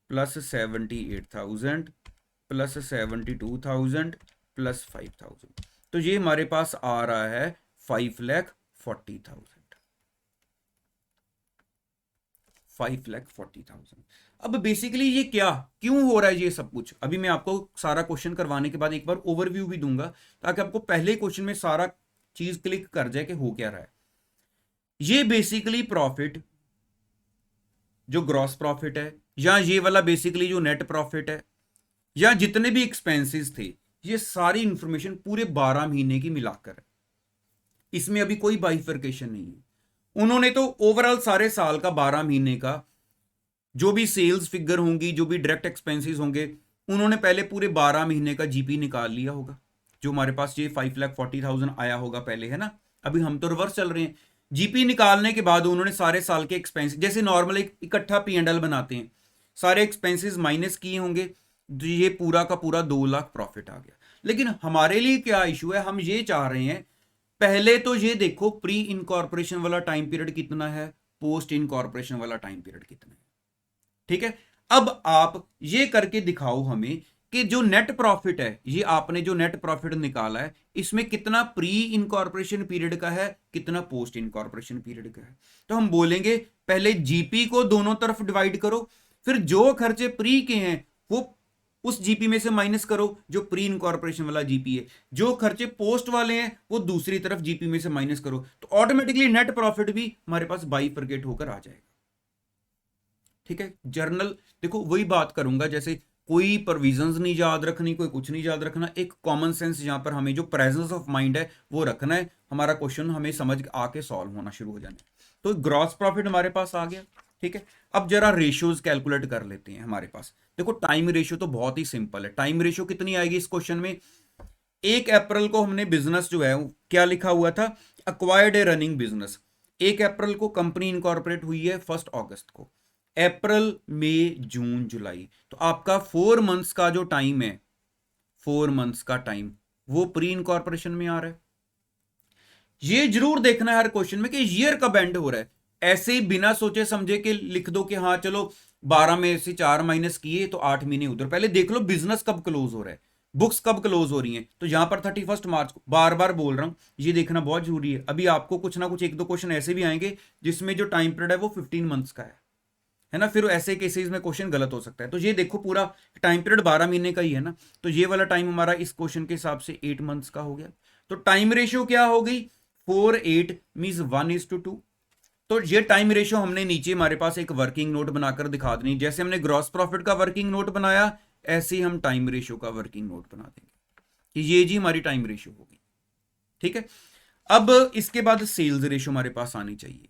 plus 78,000 plus 72,000 plus 5,000, तो ये हमारे पास आ रहा है 5,40,000, 5,40,000। अब बेसिकली ये क्या क्यों हो रहा है ये सब कुछ, अभी मैं आपको सारा क्वेश्चन करवाने के बाद एक बार ओवरव्यू भी दूंगा, ताकि आपको पहले क्वेश्चन में सारा चीज क्लिक कर जाए कि हो क्या रहा है। ये बेसिकली प्रॉफिट जो ग्रॉस प्रॉफिट है, या ये वाला बेसिकली जो नेट प्रॉफिट है, या जितने भी एक्सपेंसेस थे, ये सारी इंफॉर्मेशन पूरे 12 महीने की मिलाकर है, इसमें अभी कोई बाइफर्केशन नहीं है। उन्होंने तो ओवरऑल सारे साल का 12 महीने का जो भी सेल्स फिगर होंगी, जो भी डायरेक्ट एक्सपेंसेस होंगे, उन्होंने पहले पूरे 12 महीने का जीपी निकाल लिया होगा, जो हमारे पास ये 5,40,000 आया होगा पहले, है ना। अभी हम तो रिवर्स चल रहे हैं, जीपी निकालने के बाद उन्होंने सारे साल के एक्सपेंस, जैसे नॉर्मल एक इकट्ठा P&L बनाते हैं, सारे एक्सपेंसेस माइनस किए होंगे, तो ये पूरा का पूरा 2 लाख प्रॉफिट आ गया। लेकिन हमारे लिए क्या इशू है, हम ये चाह रहे हैं पहले तो ये देखो प्री इनकॉर्पोरेशन वाला टाइम पीरियड कितना है, पोस्ट इनकॉर्पोरेशन वाला टाइम पीरियड कितना है, ठीक है। अब आप ये करके दिखाओ हमें कि जो नेट प्रॉफिट है, ये आपने जो नेट प्रॉफिट निकाला है, इसमें कितना प्री इनकॉर्पोरेशन पीरियड का है, कितना पोस्ट इनकॉर्पोरेशन पीरियड का है। तो हम बोलेंगे पहले जीपी को दोनों तरफ डिवाइड करो, फिर जो खर्चे प्री के हैं वो उस जीपी में से माइनस करो जो प्री इनकॉर्पोरेशन वाला जीपी है, जो खर्चे पोस्ट वाले हैं वो दूसरी तरफ जीपी में से माइनस करो, तो ऑटोमेटिकली नेट प्रॉफिट भी हमारे पास बाइफरकेट होकर आ जाएगा, ठीक है। जर्नल देखो वही बात करूंगा, जैसे कोई प्रोविजंस नहीं याद रखनी, कोई कुछ नहीं याद रखना, एक कॉमन सेंस यहां पर हमें जो प्रेजेंस ऑफ माइंड है वो रखना है, हमारा क्वेश्चन हमें समझ आके सॉल्व होना शुरू हो जाना है। तो ग्रॉस प्रॉफिट हमारे पास आ गया, ठीक है। अब जरा रेशियोज कैलकुलेट कर लेते हैं हमारे पास। देखो टाइम रेशियो तो बहुत ही सिंपल है, टाइम रेशियो कितनी आएगी इस क्वेश्चन में, 1 अप्रैल को हमने बिजनेस जो है क्या लिखा हुआ था, acquired a running business, 1 अप्रैल को कंपनी इनकॉर्पोरेट हुई है, 1 अगस्त को, अप्रैल मई जून जुलाई, तो आपका 4 मंथ्स का जो टाइम है, 4 मंथ्स का टाइम वो प्री इनकॉर्पोरेशन में आ रहा है। ये जरूर देखना है हर क्वेश्चन में कि ईयर कब एंड हो रहा है। ऐसे ही बिना सोचे समझे के लिख दो कि हाँ चलो 12 में से 4 माइनस किए तो 8 महीने उधर, पहले देख लो बिजनेस कब क्लोज हो रहा है, बुक्स कब क्लोज हो रही हैं। तो यहां पर 31 मार्च को, बार बार बोल रहा हूं, ये देखना बहुत जरूरी है। अभी आपको कुछ ना कुछ 1-2 क्वेश्चन ऐसे भी आएंगे जिसमें जो टाइम पीरियड है वो 15 मंथ्स का है ना, फिर ऐसे केसेस में क्वेश्चन गलत हो सकता है। तो ये देखो पूरा टाइम पीरियड 12 महीने का ही है ना, तो ये वाला टाइम हमारा इस क्वेश्चन के हिसाब से 8 मंथ्स का हो गया। तो टाइम रेशियो क्या हो गई, 4:8 मींस 1:2। तो ये टाइम रेशियो हमने नीचे हमारे पास एक वर्किंग नोट बनाकर दिखा देनी, जैसे हमने ग्रॉस प्रॉफिट का वर्किंग नोट बनाया ऐसे ही हम टाइम रेशियो का वर्किंग नोट बना देंगे कि ये जी हमारी टाइम रेशियो होगी। ठीक है, अब इसके बाद सेल्स रेशियो हमारे पास आनी चाहिए।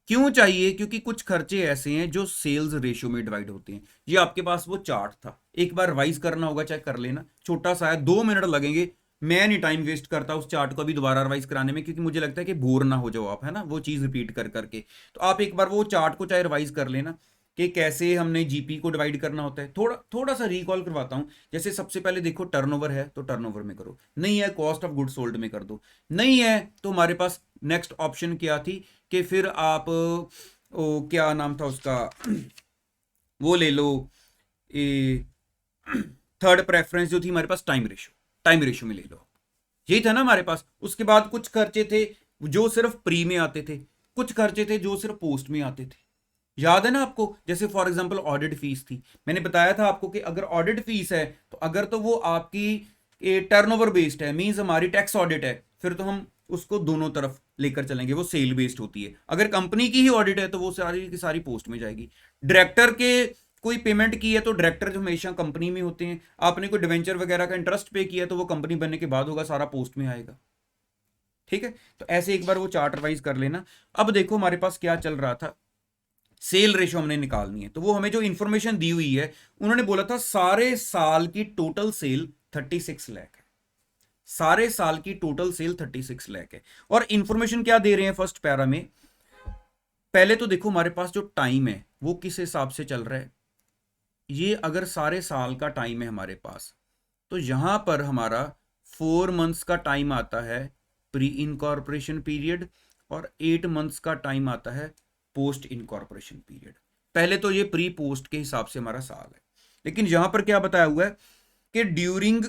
क्यों चाहिए, क्योंकि कुछ खर्चे ऐसे हैं जो सेल्स रेशियो में डिवाइड होते हैं। ये आपके पास वो चार्ट था, एक बार रिवाइज करना होगा, चेक कर लेना, छोटा सा है, 2 मिनट लगेंगे। मैं नहीं टाइम वेस्ट करता उस चार्ट को अभी दोबारा रिवाइज कराने में, क्योंकि मुझे लगता है कि बोर ना हो जाओ आप, है ना, वो चीज रिपीट कर करके। तो आप एक बार वो चार्ट को चाहे रिवाइज कर लेना कि कैसे हमने जीपी को डिवाइड करना होता है। थोड़ा थोड़ा सा रिकॉल करवाता हूं। जैसे सबसे पहले देखो टर्नओवर है तो टर्नओवर में करो, नहीं है कॉस्ट ऑफ गुड सोल्ड में कर दो, नहीं है तो हमारे पास नेक्स्ट ऑप्शन क्या थी कि फिर आप क्या नाम था उसका, वो ले लो, थर्ड प्रेफरेंस जो थी हमारे पास टाइम रेशियो, टाइम रेशियो में ले लो, यही था ना हमारे पास। उसके बाद कुछ खर्चे थे जो सिर्फ प्री में आते थे, कुछ खर्चे थे जो सिर्फ पोस्ट में आते थे, याद है ना आपको। जैसे फॉर एग्जांपल ऑडिट फीस थी, मैंने बताया था आपको कि अगर ऑडिट फीस है तो अगर तो वो आपकी टर्नओवर बेस्ड है, मींस हमारी टैक्स ऑडिट है, फिर तो हम उसको दोनों तरफ लेकर चलेंगे, वो सेल बेस्ड होती है। अगर कंपनी की ही ऑडिट है तो वो सारी की सारी पोस्ट में जाएगी। डायरेक्टर के कोई पेमेंट की है तो डायरेक्टर जो हमेशा कंपनी में होते हैं, आपने कोई डिवेंचर वगैरह का इंटरेस्ट पे किया तो वो कंपनी बनने के बाद होगा, सारा पोस्ट में आएगा। ठीक है, तो ऐसे एक बार वो चार्ट रिवाइज कर लेना। अब देखो हमारे पास क्या चल रहा था, सेल रेशो हमने निकालनी है, तो वो हमें जो इंफॉर्मेशन दी हुई है, उन्होंने बोला था सारे साल की टोटल सेल 36 लाख है, सारे साल की टोटल सेल 36 लाख है। और इंफॉर्मेशन क्या दे रहे हैं फर्स्ट पैरा में, पहले तो देखो हमारे पास जो टाइम है वो किस हिसाब से चल रहा है। ये अगर सारे साल का टाइम है हमारे पास, तो यहां पर हमारा 4 मंथ्स का टाइम आता है प्री इनकॉर्पोरेशन पीरियड, और 8 मंथ्स का टाइम आता है पोस्ट इनकॉर्पोरेशन पीरियड। पहले तो ये प्री पोस्ट के हिसाब से हमारा साल है, लेकिन यहां पर क्या बताया हुआ है कि during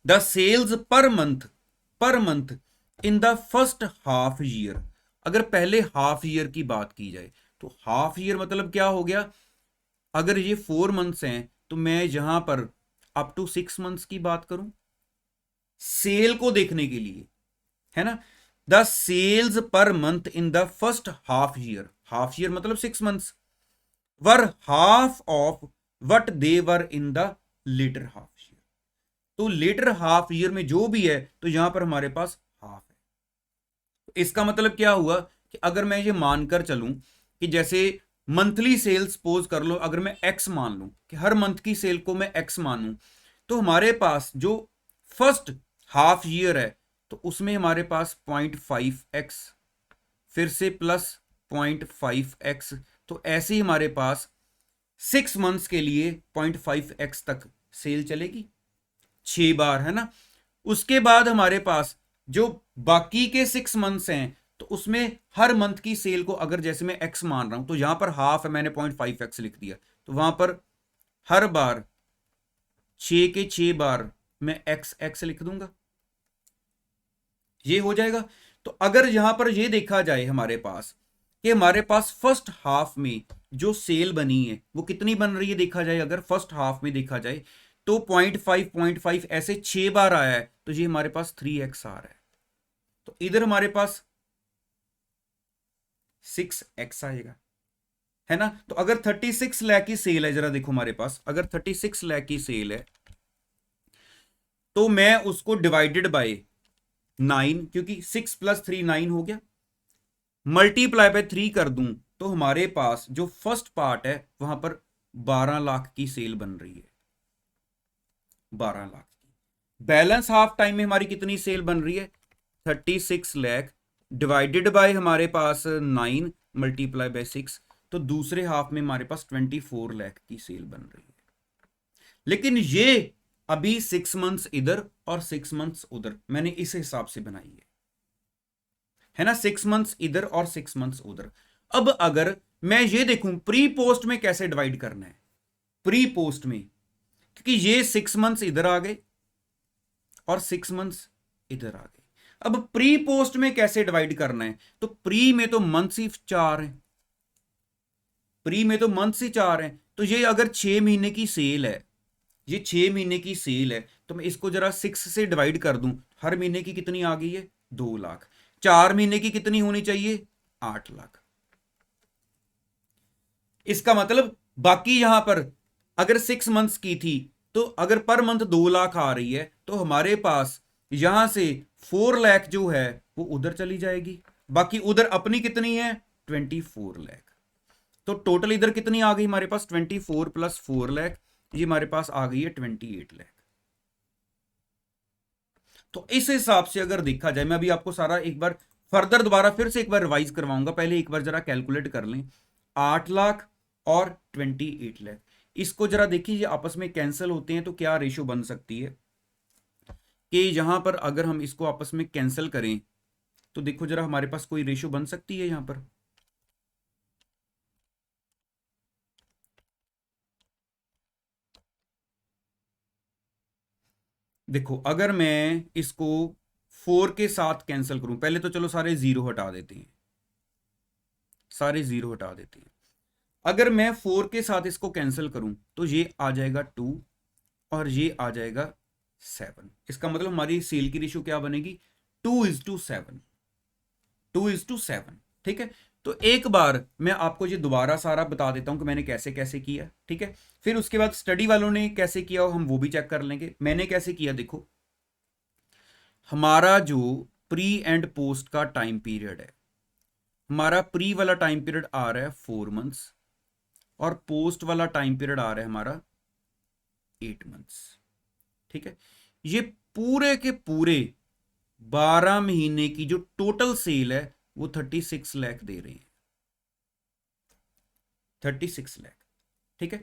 the sales per month in the first half year. अगर पहले हाफ ईयर की बात की जाए तो हाफ ईयर मतलब क्या हो गया, अगर ये 4 मंथ्स हैं तो मैं यहां पर अप टू 6 मंथ्स की बात करूं सेल को देखने के लिए, है ना। The sales per month in the first half year मतलब 6 months were half of what they were in the letter half year. तो लेटर हाफ ईयर में जो भी है तो यहां पर हमारे पास हाफ है। तो इसका मतलब क्या हुआ कि अगर मैं ये मानकर चलूं कि जैसे मंथली सेल सपोज कर लो, अगर मैं एक्स मान लूं कि हर मंथ की सेल को मैं एक्स मानूं, तो हमारे पास जो फर्स्ट हाफ ईयर है तो उसमें हमारे पास 0.5x, फिर से प्लस 0.5x, तो ऐसे ही हमारे पास 6 मंथ्स के लिए 0.5x तक सेल चलेगी 6 बार, है ना। उसके बाद हमारे पास जो बाकी के 6 मंथ्स हैं तो उसमें हर मंथ की सेल को अगर जैसे मैं x मान रहा हूं तो यहां पर हाफ है, मैंने 0.5x लिख दिया, तो वहां पर हर बार 6 के 6 बार मैं x लिख दूंगा, ये हो जाएगा। तो अगर यहां पर ये देखा जाए हमारे पास कि हमारे पास फर्स्ट हाफ में जो सेल बनी है वो कितनी बन रही है, देखा जाए अगर फर्स्ट हाफ में देखा जाए तो 0.5 ऐसे 6 बार आया है, तो ये हमारे पास 3x आ रहा है, तो इधर हमारे पास 6x आएगा, है ना। तो अगर 36 लाख की सेल है, जरा देखो हमारे पास अगर 36 लाख की सेल है तो मैं उसको डिवाइडेड बाय 9, क्योंकि 6 + 3 9 हो गया, मल्टीप्लाई बाय 3 कर दूं तो हमारे पास जो फर्स्ट पार्ट है वहां पर 12 लाख की सेल बन रही है, 12 लाख की। बैलेंस हाफ टाइम में हमारी कितनी सेल बन रही है, 36 लाख डिवाइडेड बाय हमारे पास 9 मल्टीप्लाई बाय 6, तो दूसरे हाफ में हमारे पास 24 लाख की सेल बन रही है। लेकिन ये अभी 6 मंथ्स इधर और 6 मंथ्स उधर मैंने इस हिसाब से बनाई है ना, 6 मंथ्स इधर और 6 मंथ्स उधर। अब अगर मैं ये देखूं प्री पोस्ट में कैसे डिवाइड करना है, प्री पोस्ट में, क्योंकि ये 6 मंथ्स इधर आ गए और 6 मंथ्स इधर आ गए। अब प्री पोस्ट में कैसे डिवाइड करना है, तो प्री में तो मंथ्स ही 4 है, प्री में तो मंथ्स ही 4 है, तो ये अगर 6 महीने की सेल है, ये 6 महीने की सेल है, तो मैं इसको जरा 6 से डिवाइड कर दूं, हर महीने की कितनी आ गई है 2 लाख, 4 महीने की कितनी होनी चाहिए 8 लाख। इसका मतलब बाकी यहां पर अगर 6 मंथ्स की थी तो अगर पर मंथ 2 लाख आ रही है, तो हमारे पास यहां से 4 लाख जो है वो उधर चली जाएगी, बाकी उधर अपनी कितनी है 24 लाख। तो टोटल इधर कितनी आ गई हमारे पास 24 प्लस 4 लाख, ये हमारे पास आ गई है 28 लाख। तो इस हिसाब से अगर देखा जाए, मैं अभी आपको सारा एक बार फर्दर दोबारा फिर से एक बार रिवाइज करवाऊंगा, पहले एक बार जरा कैलकुलेट कर लें। 8 लाख और 28 लाख, इसको जरा देखिए ये आपस में कैंसिल होते हैं, तो क्या रेशो बन सकती है कि यहां पर अगर हम इसको आपस में कैंसिल करें तो देखो जरा हमारे पास कोई रेशो बन सकती है यहां पर। देखो अगर मैं इसको 4 के साथ कैंसिल करूं, पहले तो चलो सारे जीरो हटा देते हैं, सारे जीरो हटा देते हैं। अगर मैं 4 के साथ इसको कैंसिल करूं तो ये आ जाएगा 2 और ये आ जाएगा 7। इसका मतलब हमारी सेल की रेशियो क्या बनेगी 2:7, 2:7। ठीक है, तो एक बार मैं आपको ये दोबारा सारा बता देता हूं कि मैंने कैसे कैसे किया। ठीक है, फिर उसके बाद स्टडी वालों ने कैसे किया हम वो भी चेक कर लेंगे। मैंने कैसे किया, देखो हमारा जो प्री एंड पोस्ट का टाइम पीरियड है, हमारा प्री वाला टाइम पीरियड आ रहा है 4 मंथ्स और पोस्ट वाला टाइम पीरियड आ रहा है हमारा 8 मंथ्स। ठीक है, ये पूरे के पूरे 12 महीने की जो टोटल सेल है वो 36 लाख दे रहे हैं, 36 लाख। ठीक है,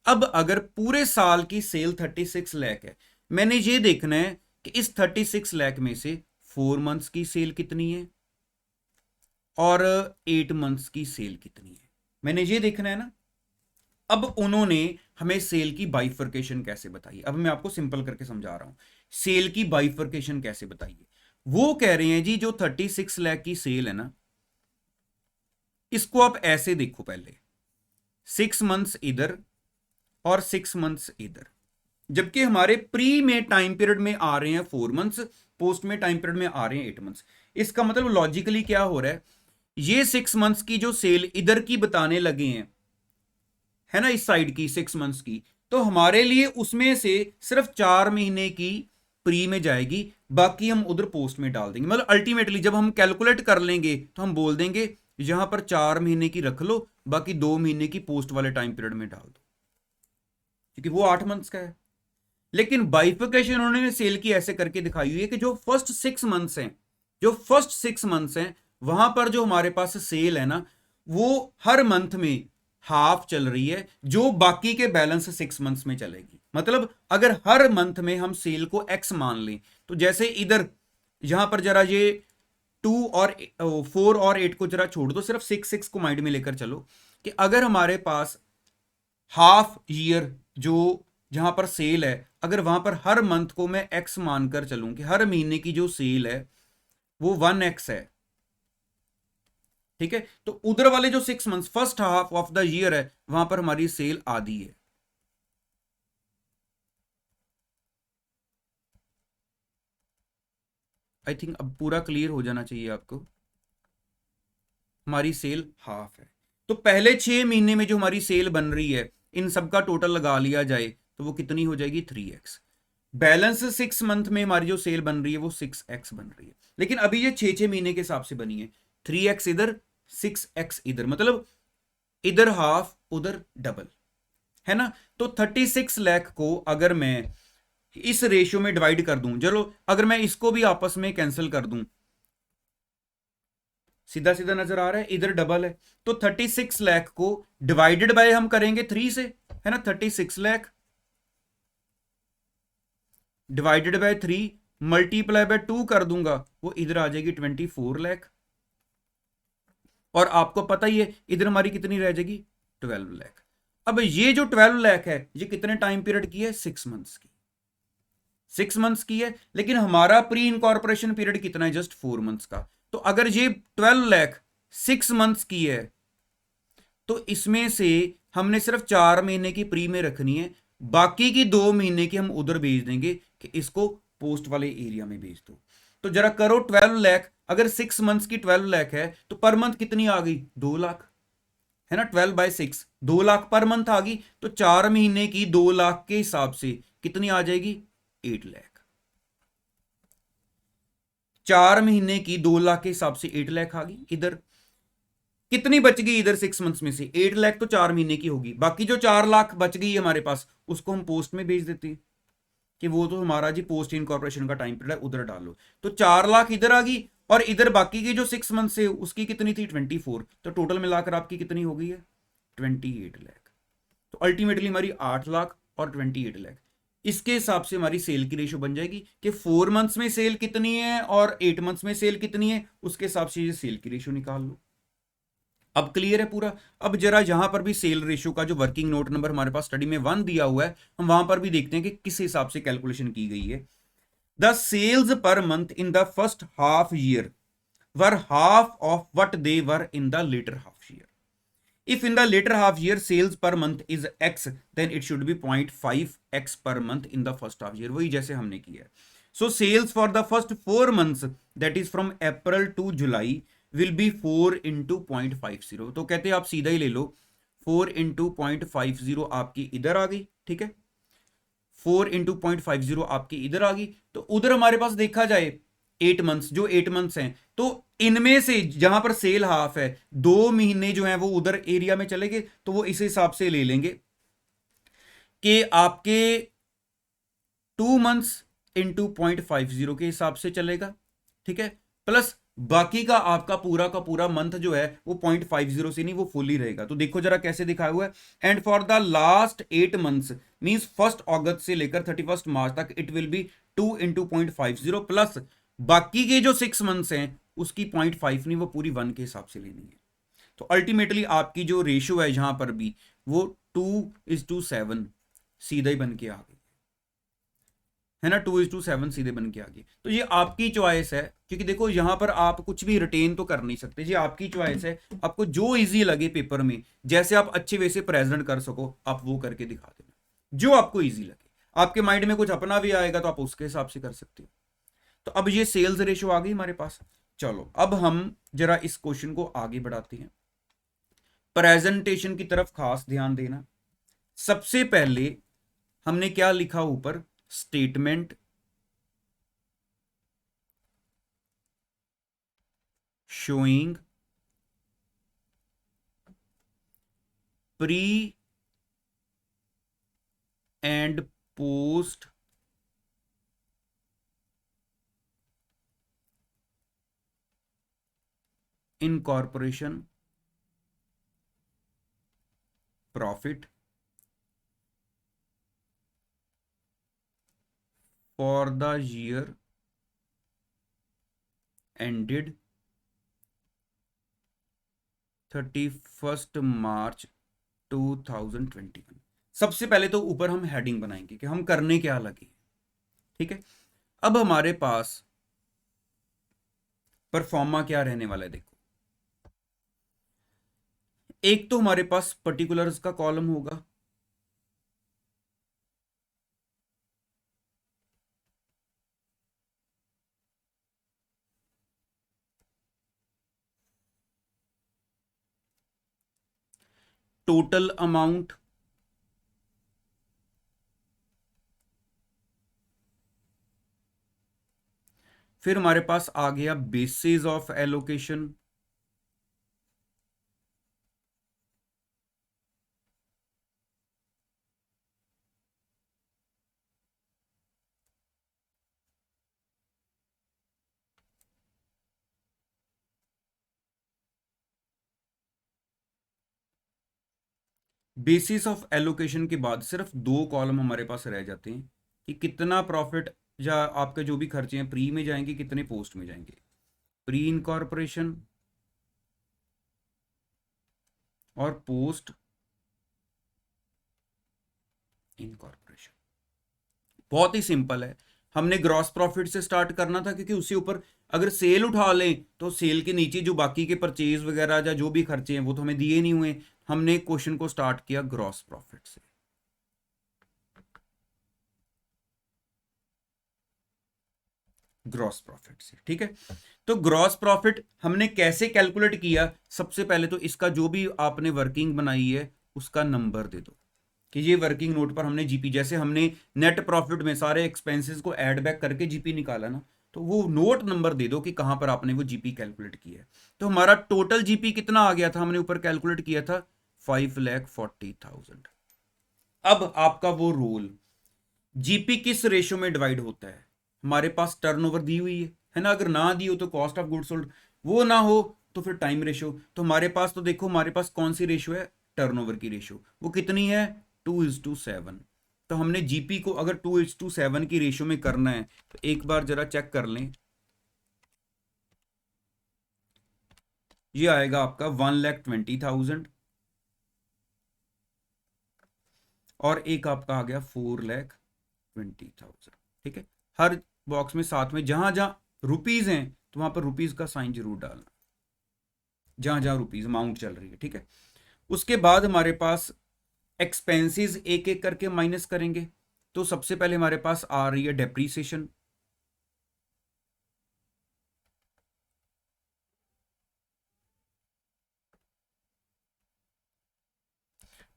अब अगर पूरे साल की सेल 36 लाख है, मैंने ये देखना है कि इस 36 लाख में से 4 मंथ्स की सेल कितनी है और 8 मंथ्स की सेल कितनी है, मैंने ये देखना है ना। अब उन्होंने हमें सेल की बाइफर्केशन कैसे बताई, अब मैं आपको सिंपल करके समझा रहा हूं सेल की बाइफर्केशन कैसे बताइए। वो कह रहे हैं जी जो 36 लाख की सेल है ना, इसको आप ऐसे देखो, पहले 6 मंथ्स इधर और 6 मंथ्स इधर, जबकि हमारे प्री में टाइम पीरियड में आ रहे हैं 4 मंथ्स, पोस्ट में टाइम पीरियड में आ रहे हैं 8 मंथ्स। इसका मतलब लॉजिकली क्या हो रहा है, ये 6 मंथ्स की जो सेल इधर की बताने लगे हैं, है ना, इस साइड की 6 मंथ्स की, तो हमारे लिए उसमें से सिर्फ 4 महीने की प्री में जाएगी, बाकी हम उधर पोस्ट में डाल देंगे। मतलब अल्टीमेटली जब हम कैलकुलेट कर लेंगे तो हम बोल देंगे यहां पर 4 महीने की रख लो, बाकी 2 महीने की पोस्ट वाले टाइम पीरियड में डाल दो, क्योंकि वो 8 मंथ्स का है। लेकिन बाइफिकेशन उन्होंने सेल की ऐसे करके दिखाई हुई है कि जो फर्स्ट 6 मंथ्स हैं, जो फर्स्ट 6 मंथ्स हैं, वहां पर जो हमारे पास सेल है ना, वो हर मंथ में हाफ चल रही है, जो बाकी के बैलेंस 6 मंथ्स में चलेगी। मतलब अगर हर मंथ में हम सेल को एक्स मान लें, तो जैसे इधर यहां पर जरा ये 2 और 4 और 8 को जरा छोड़ दो, सिर्फ 6 को माइंड में लेकर चलो कि अगर हमारे पास हाफ ईयर जो जहां पर सेल है, अगर वहां पर हर मंथ को मैं एक्स मानकर चलूं कि हर महीने की जो सेल है वो 1x है। ठीक है, तो उधर वाले जो 6 months first half of the year है, वहां पर हमारी सेल आधी है। आई थिंक अब पूरा क्लियर हो जाना चाहिए आपको। हमारी सेल हाफ है, तो पहले 6 महीने में जो हमारी सेल बन रही है, इन सबका टोटल लगा लिया जाए तो वो कितनी हो जाएगी 3x। बैलेंस 6 मंथ में हमारी जो सेल बन रही है वो 6x बन रही है, लेकिन अभी ये 6 महीने के हिसाब से बनी है, 3x इधर 6x इधर, मतलब इधर हाफ उधर डबल, है ना। तो 36 लाख को अगर मैं इस रेशियो में डिवाइड कर दूं, चलो अगर मैं इसको भी आपस में कैंसिल कर दूं, सीधा सीधा नजर आ रहा है, इधर डबल है। तो 36 लाख को डिवाइडेड बाय हम करेंगे 3 से, है ना, 36 lakh divided by 3 multiply by 2 कर दूंगा, वो इधर आ जाएगी 24 लाख। और आपको पता ही है इधर हमारी कितनी रह जाएगी, 12 लाख। अब ये जो 12 लाख है ये कितने टाइम पीरियड की है, 6 मंथ्स की, 6 मंथ्स की है। लेकिन हमारा प्री इनकॉर्पोरेशन पीरियड कितना है, जस्ट 4 मंथ्स का। तो अगर ये 12 लाख 6 मंथ्स की है तो इसमें से हमने सिर्फ 4 महीने की प्री में रखनी है, बाकी की 2 महीने की हम उधर भेज देंगे कि इसको पोस्ट वाले एरिया में भेज दो। तो जरा करो 12 लाख, अगर 6 मंथ्स की 12 लाख है तो पर मंथ कितनी आ गई, 2 लाख, है ना, 12/6 2 लाख पर मंथ आ गई। तो 4 महीने की 2 लाख के हिसाब से कितनी आ जाएगी, 8 लाख। 4 महीने की 2 लाख के हिसाब से 8 लाख आ गई। इधर कितनी बच गई, इधर 6 मंथ्स में से 8 लाख तो 4 महीने की होगी, बाकी जो 4 लाख बच गई हमारे पास उसको हम पोस्ट में भेज देते हैं कि वो तो हमारा जी पोस्ट इनकॉर्पोरेशन का टाइम पीरियड है, उधर डालो। तो 4 लाख इधर आ गई, और इधर बाकी की जो 6 मंथ से उसकी कितनी थी, 24। तो टोटल मिलाकर आपकी कितनी हो गई है, 28 लाख। तो अल्टीमेटली हमारी 8 लाख और 28 लाख, इसके हिसाब से हमारी सेल की रेशो बन जाएगी कि 4 मंथ्स में सेल कितनी है और 8 मंथ्स में सेल कितनी है, उसके हिसाब से ये सेल की रेशो निकाल लो। अब क्लियर है पूरा। अब जरा यहां पर भी सेल रेशियो का जो वर्किंग नोट नंबर हमारे पास स्टडी में 1 दिया हुआ है, हम वहां पर भी देखते हैं कि किस हिसाब से कैलकुलेशन की गई है। The sales per month in the first half year were half of what they were in the letter half year. If in the later half year sales per month is x, then it should be 0.5x per month in the first half year, वही जैसे हमने किया है। So sales for the first 4 months, that is from April to July, will be 4 into 0.50। तो कहते हैं आप सीधा ही ले लो, 4 into 0.50 आपकी इधर आ गई, ठीक है, 4 into 0.50 आपकी इधर आ गई। तो उधर हमारे पास देखा जाए 8 मंथ्स, जो 8 मंथ्स हैं, तो इनमें से जहां पर सेल हाफ है, 2 महीने जो है वो उधर एरिया में चले गए, तो वो इस हिसाब से ले लेंगे कि आपके 2 मंथ्स इंटू 0.50 के हिसाब से चलेगा, ठीक है, प्लस बाकी का आपका पूरा मंथ जो है वो 0.50 से नहीं, वो फुल ही रहेगा। तो देखो जरा कैसे दिखाया हुआ है, and for the last 8 months means 1 अगस्त से लेकर 31 मार्च तक it will be 2 into 0.50 plus बाकी के जो 6 मंथ्स हैं उसकी 0.5 नहीं, वो पूरी 1 के हिसाब से लेनी है। तो अल्टीमेटली आपकी जो रेशियो है यहां पर भी वो 2:7 सीधा ही बन के आ गई, है ना, 2:7 सीधे बन के आ गई। तो ये आपकी चॉइस है, क्योंकि देखो यहां पर आप कुछ भी रिटेन तो कर नहीं सकते, ये आपकी चॉइस है, आपको जो इजी लगे पेपर में, जैसे आप अच्छे वे से प्रेजेंट कर सको आप वो करके दिखा देना, जो आपको इजी लगे। आपके माइंड में कुछ अपना भी आएगा तो आप उसके हिसाब से कर सकते हो। तो अब ये सेल्स रेशियो आ गई हमारे पास। चलो अब हम जरा इस क्वेश्चन को आगे बढ़ाते हैं, प्रेजेंटेशन की तरफ खास ध्यान देना। सबसे पहले हमने क्या लिखा ऊपर, statement showing pre and post incorporation profit for the year ended 31 मार्च 2021। सबसे पहले तो ऊपर हम हेडिंग बनाएंगे कि हम करने क्या लगे, ठीक है। अब हमारे पास परफॉर्मा क्या रहने वाला है, देखो, एक तो हमारे पास पर्टिकुलर्स का कॉलम होगा, टोटल अमाउंट, फिर हमारे पास आ गया basis of allocation, basis of allocation के बाद सिर्फ दो कॉलम हमारे पास रह जाते हैं कि कितना प्रॉफिट या आपके जो भी खर्चे हैं प्री में जाएंगे, कितने पोस्ट में जाएंगे। प्री इनकॉर्पोरेशन और पोस्ट इनकॉर्पोरेशन। बहुत ही सिंपल है, हमने ग्रॉस प्रॉफिट से स्टार्ट करना था क्योंकि उसके ऊपर अगर सेल उठा लें तो सेल के नीचे जो बाकी के परचेज वगैरह या जो भी खर्चे हैं वो तो हमें दिए नहीं हुए। हमने क्वेश्चन को स्टार्ट किया ग्रॉस प्रॉफिट से। ग्रॉस प्रॉफिट से, ठीक है। तो ग्रॉस प्रॉफिट हमने कैसे कैलकुलेट किया? सबसे पहले तो इसका जो भी आपने वर्किंग बनाई है उसका नंबर दे दो कि ये वर्किंग नोट पर हमने जीपी, जैसे हमने नेट प्रॉफिट में सारे एक्सपेंसेस को ऐड बैक करके जीपी निकाला ना, तो वो नोट नंबर दे दो कि कहां पर आपने वो जीपी कैलकुलेट किया है। तो हमारा टोटल जीपी कितना आ गया था, हमने ऊपर कैलकुलेट किया था 5,40,000। अब आपका वो रोल जीपी किस रेशियो में डिवाइड होता है? हमारे पास टर्नओवर दी हुई है ना, अगर ना दी हो तो कॉस्ट ऑफ गुड्स सोल्ड, वो ना हो तो फिर टाइम रेशियो। तो हमारे पास तो देखो हमारे पास कौन सी रेशियो है, टर्नओवर की रेशियो। वो कितनी है? 2:7। तो हमने जीपी को अगर 2:7 की रेशियो में करना है तो एक बार जरा चेक कर लें, ये आएगा आपका 1,20,000 और एक आपका आ गया 4,20,000। ठीक है, हर बॉक्स में साथ में जहां जहां रुपीज हैं तो वहां पर रुपीज का साइन जरूर डालना, जहां जहां रुपीज अमाउंट चल रही है। ठीक है, उसके बाद हमारे पास एक्सपेंसेस एक एक करके माइनस करेंगे। तो सबसे पहले हमारे पास आ रही है डेप्रीसिएशन।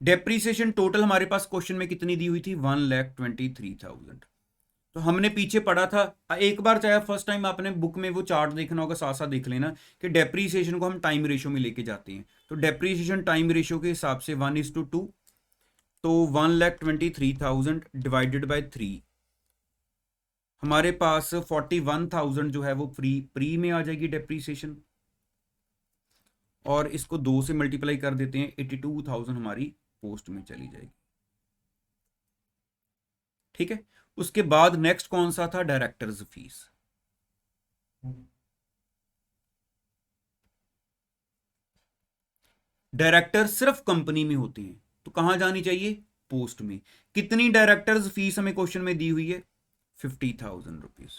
डेप्रीसिएशन टोटल हमारे पास क्वेश्चन में कितनी दी हुई थी? 1,23,000। तो हमने पीछे पढ़ा था, एक बार चाहे फर्स्ट टाइम आपने बुक में वो चार्ट देखना होगा, साथ साथ देख लेना कि डेप्रीसिएशन को हम टाइम रेशियो में लेके जाते हैं। तो डेप्रीसिएशन टाइम रेशियो के हिसाब से 1:2। तो 1,23,000 डिवाइडेड बाय 3, हमारे पास 41,000 जो है वो प्री में आ जाएगी डेप्रीसिएशन, और इसको 2 से मल्टीप्लाई कर देते हैं, 82,000 हमारी पोस्ट में चली जाएगी। ठीक है, उसके बाद नेक्स्ट कौन सा था? Directors fees. डायरेक्टर सिर्फ कंपनी में होते हैं तो कहां जानी चाहिए? पोस्ट में। कितनी डायरेक्टर्स फीस हमें क्वेश्चन में दी हुई है? 50,000 रुपीज।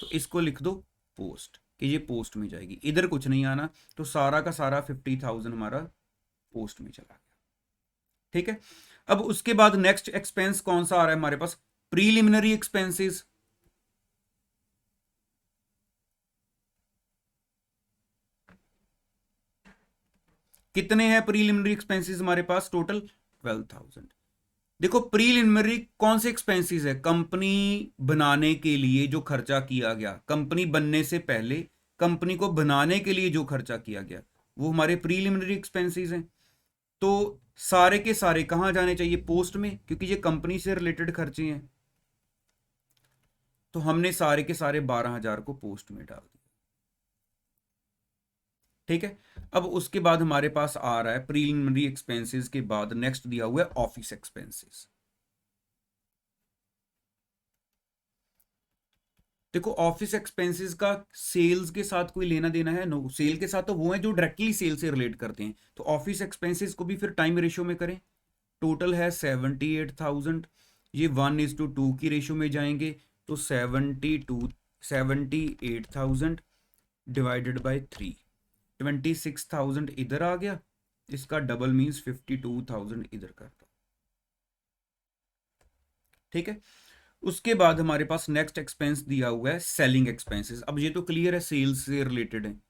तो इसको लिख दो पोस्ट, कि ये पोस्ट में जाएगी, इधर कुछ नहीं आना। तो सारा का सारा 50,000 हमारा पोस्ट में चला गया। ठीक है, अब उसके बाद नेक्स्ट एक्सपेंस कौन सा आ रहा है हमारे पास? Preliminary expenses. कितने हैं प्रीलिमिनरी एक्सपेंसेस हमारे पास? टोटल 12,000। देखो प्रीलिमिनरी कौन से एक्सपेंसेस है? कंपनी बनाने के लिए जो खर्चा किया गया, कंपनी बनने से पहले कंपनी को बनाने के लिए जो खर्चा किया गया, वो हमारे प्रीलिमिनरी एक्सपेंसेस हैं। तो सारे के सारे कहां जाने चाहिए? पोस्ट में, क्योंकि ये कंपनी से रिलेटेड खर्चे हैं। तो हमने सारे के सारे 12,000 को पोस्ट में डाल दिया। ठीक है, अब उसके बाद हमारे पास आ रहा है प्रीलिमिनरी एक्सपेंसेस के बाद नेक्स्ट दिया हुआ है ऑफिस एक्सपेंसेस। देखो ऑफिस एक्सपेंसेस का सेल्स के साथ कोई लेना देना है? नो, सेल के साथ तो वो है जो डायरेक्टली सेल से रिलेट करते हैं। तो ऑफिस एक्सपेंसेस को भी फिर टाइम रेशियो में करें। टोटल है 78,000, ये 1:2 की रेशियो में जाएंगे। तो 78,000 डिवाइडेड बाय 3, 26,000 इधर आ गया, इसका डबल मीन्स 52,000 इधर कर दो। ठीक है, उसके बाद हमारे पास नेक्स्ट एक्सपेंस दिया हुआ है सेलिंग एक्सपेंसेस। अब ये तो क्लियर है सेल्स से रिलेटेड है।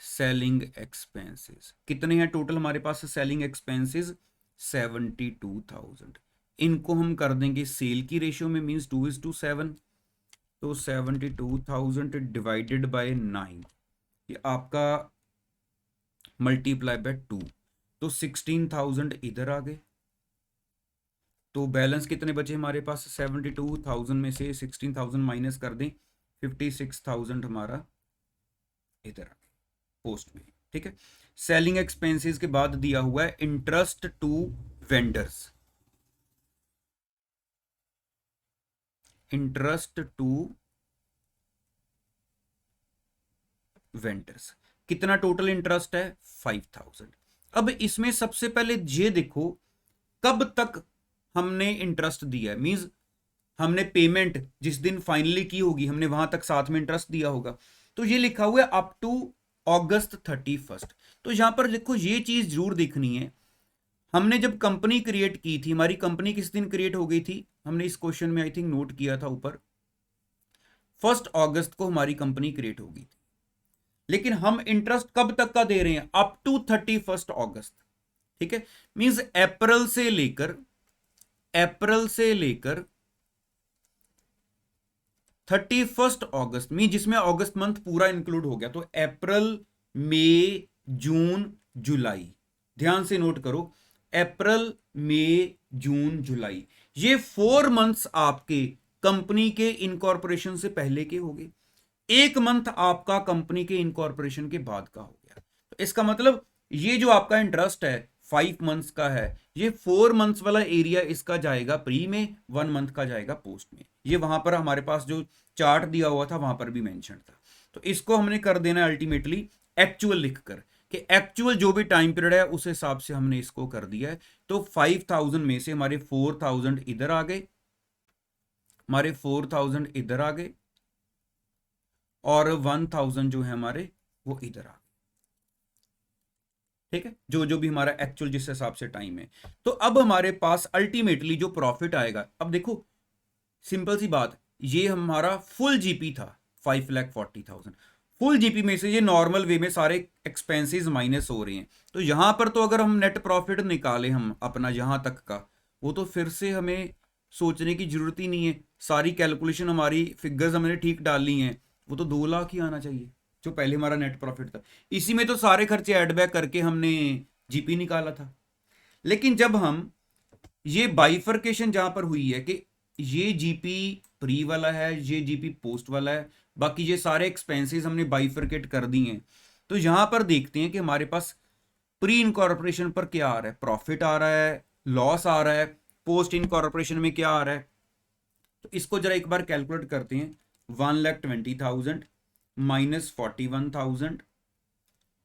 सेलिंग एक्सपेंसेस कितने हैं टोटल हमारे पास? Selling expenses 72,000। इनको हम कर देंगे सेल की रेशियो में, मीन्स 2:7। तो 72,000 डिवाइडेड बाय 9, ये आपका मल्टीप्लाई बाय 2, तो 16,000 इधर आ गए। तो बैलेंस कितने बचे हमारे पास? 72,000 में से 16,000 माइनस कर दें, 56,000 हमारा इधर आ गया पोस्ट में। ठीक है। सेलिंग एक्सपेंसेस के बाद दिया हुआ है interest to vendors, interest to vendors कितना टोटल इंटरेस्ट है 5000। अब इसमें सबसे पहले ये देखो कब तक हमने इंटरेस्ट दिया है, मींस हमने पेमेंट जिस दिन फाइनली की होगी हमने वहां तक साथ में इंटरेस्ट दिया होगा। तो ये लिखा हुआ है अप टू अगस्त 31। तो यहां पर देखो ये चीज जरूर देखनी है, हमने जब कंपनी क्रिएट की थी, हमारी कंपनी किस दिन क्रिएट हो गई थी, हमने इस क्वेश्चन में आई थिंक नोट किया था ऊपर, 1 अगस्त को हमारी कंपनी क्रिएट होगी थी। लेकिन हम इंटरेस्ट कब तक का दे रहे हैं, अप टू 31 अगस्त। ठीक है, मींस अप्रैल से लेकर 31 अगस्त में, जिसमें अगस्त मंथ पूरा इंक्लूड हो गया, तो अप्रैल मई जून जुलाई, ध्यान से नोट करो, अप्रैल मई जून जुलाई, ये 4 मंथ्स आपके कंपनी के इनकॉर्पोरेशन से पहले के हो गए, 1 मंथ आपका कंपनी के इनकॉर्पोरेशन के बाद का हो गया। तो इसका मतलब ये जो आपका इंटरेस्ट है 5 मंथ्स का है, ये 4 मंथ्स वाला एरिया इसका जाएगा प्री में, 1 मंथ का जाएगा पोस्ट में। ये वहां पर हमारे पास जो चार्ट दिया हुआ था वहां पर भी मेंशन था। तो इसको हमने कर देना अल्टीमेटली एक्चुअल लिखकर, कि एक्चुअल जो भी टाइम पीरियड है उस हिसाब से हमने इसको कर दिया है। तो 5000 में से हमारे 4000 इधर आ गए, हमारे 4000 इधर आ गए, और 1000 जो है हमारे वो इधर आ गए। ठीक है, जो जो भी हमारा एक्चुअल जिस हिसाब से टाइम है। तो अब हमारे पास अल्टीमेटली जो प्रॉफिट आएगा, अब देखो सिंपल सी बात, ये हमारा फुल जीपी था 5,40,000, फुल जीपी में से ये नॉर्मल वे में सारे एक्सपेंसेस माइनस हो रहे हैं। तो यहां पर तो अगर हम नेट प्रॉफिट निकालें हम अपना यहां तक का, वो तो फिर से हमें सोचने की जरूरत ही नहीं है, सारी कैलकुलेशन हमारी फिगर्स हमने ठीक डालनी है, वो तो 2 लाख ही आना चाहिए जो पहले हमारा नेट प्रॉफिट था। इसी में तो सारे खर्चे एड बैक करके हमने जीपी निकाला था। लेकिन जब हम ये बाइफर्केशन जहां पर हुई है कि ये जीपी प्री वाला है, ये जीपी पोस्ट वाला है, बाकी ये सारे एक्सपेंसेस हमने बाइफर्केट कर दिए हैं, तो यहां पर देखते हैं कि हमारे पास प्री इनकॉर्पोरेशन पर क्या आ रहा है, प्रॉफिट आ रहा है, लॉस आ रहा है, पोस्ट इनकॉर्पोरेशन में क्या आ रहा है। तो इसको जरा एक बार कैलकुलेट करते हैं, 1,20,000 माइनस 41,000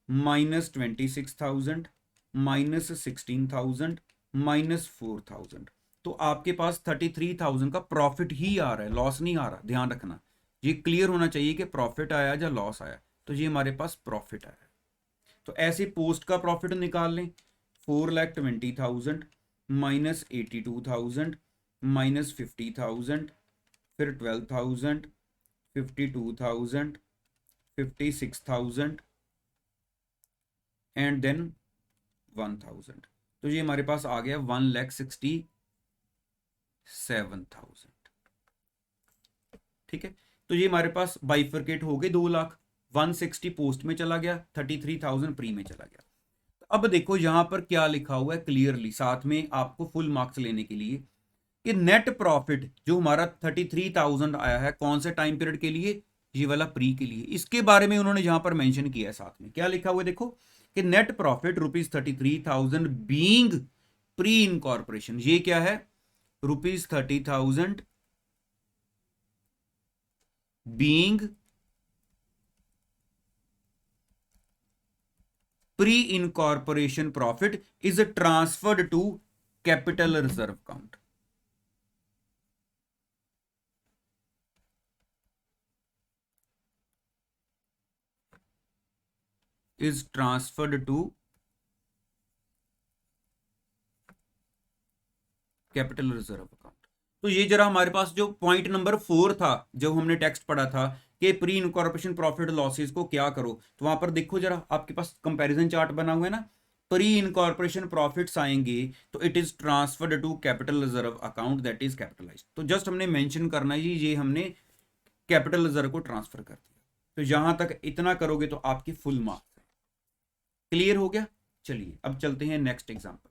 माइनस 26,000 माइनस 16,000 माइनस 4,000, तो आपके पास 33,000 का प्रॉफिट ही आ रहा है, लॉस नहीं आ रहा। ध्यान रखना, ये क्लियर होना चाहिए कि प्रॉफिट आया या लॉस आया। तो ये हमारे पास प्रॉफिट आया। तो ऐसे पोस्ट का प्रॉफिट निकाल लें, 4,20,000 माइनस 82,000 माइनस 50,000, फिर 12,000, 52,000, 56,000 एंड देन 1,000। तो ये हमारे पास आ गया 1,67,000। ठीक है, तो ये हमारे पास बाइफर्केट हो गए 2 लाख, 160 पोस्ट में चला गया, 33,000 प्री में चला गया। अब देखो यहां पर क्या लिखा हुआ है क्लियरली, साथ में आपको फुल मार्क्स लेने के लिए, कि नेट प्रॉफिट जो हमारा 33,000 आया है कौन से टाइम पीरियड के लिए, ये वाला प्री के लिए, इसके बारे में उन्होंने यहां पर मेंशन किया है। साथ में क्या लिखा हुआ है देखो, कि net profit ₹33,000 being pre incorporation, ये क्या है, ₹30,000 being pre incorporation profit is transferred to capital reserve account, is transferred to capital reserve account. तो ये जरा हमारे पास जो पॉइंट नंबर 4 था, जब हमने टेक्स्ट पढ़ा था कि प्री इनकॉर्पोरेशन प्रॉफिट लॉसेस को क्या करो, तो वहां पर देखो जरा आपके पास कंपैरिजन चार्ट बना हुआ है ना, प्री इनकॉर्पोरेशन प्रॉफिट्स आएंगे तो it is transferred to capital reserve account that is capitalized. तो जस्ट हमने मेंशन करना है ये हमने कैपिटल रिजर्व को ट्रांसफर कर दिया। तो यहां तक इतना करोगे तो आपकी फुल मार्क्स है। क्लियर हो गया? चलिए अब चलते हैं नेक्स्ट एग्जांपल।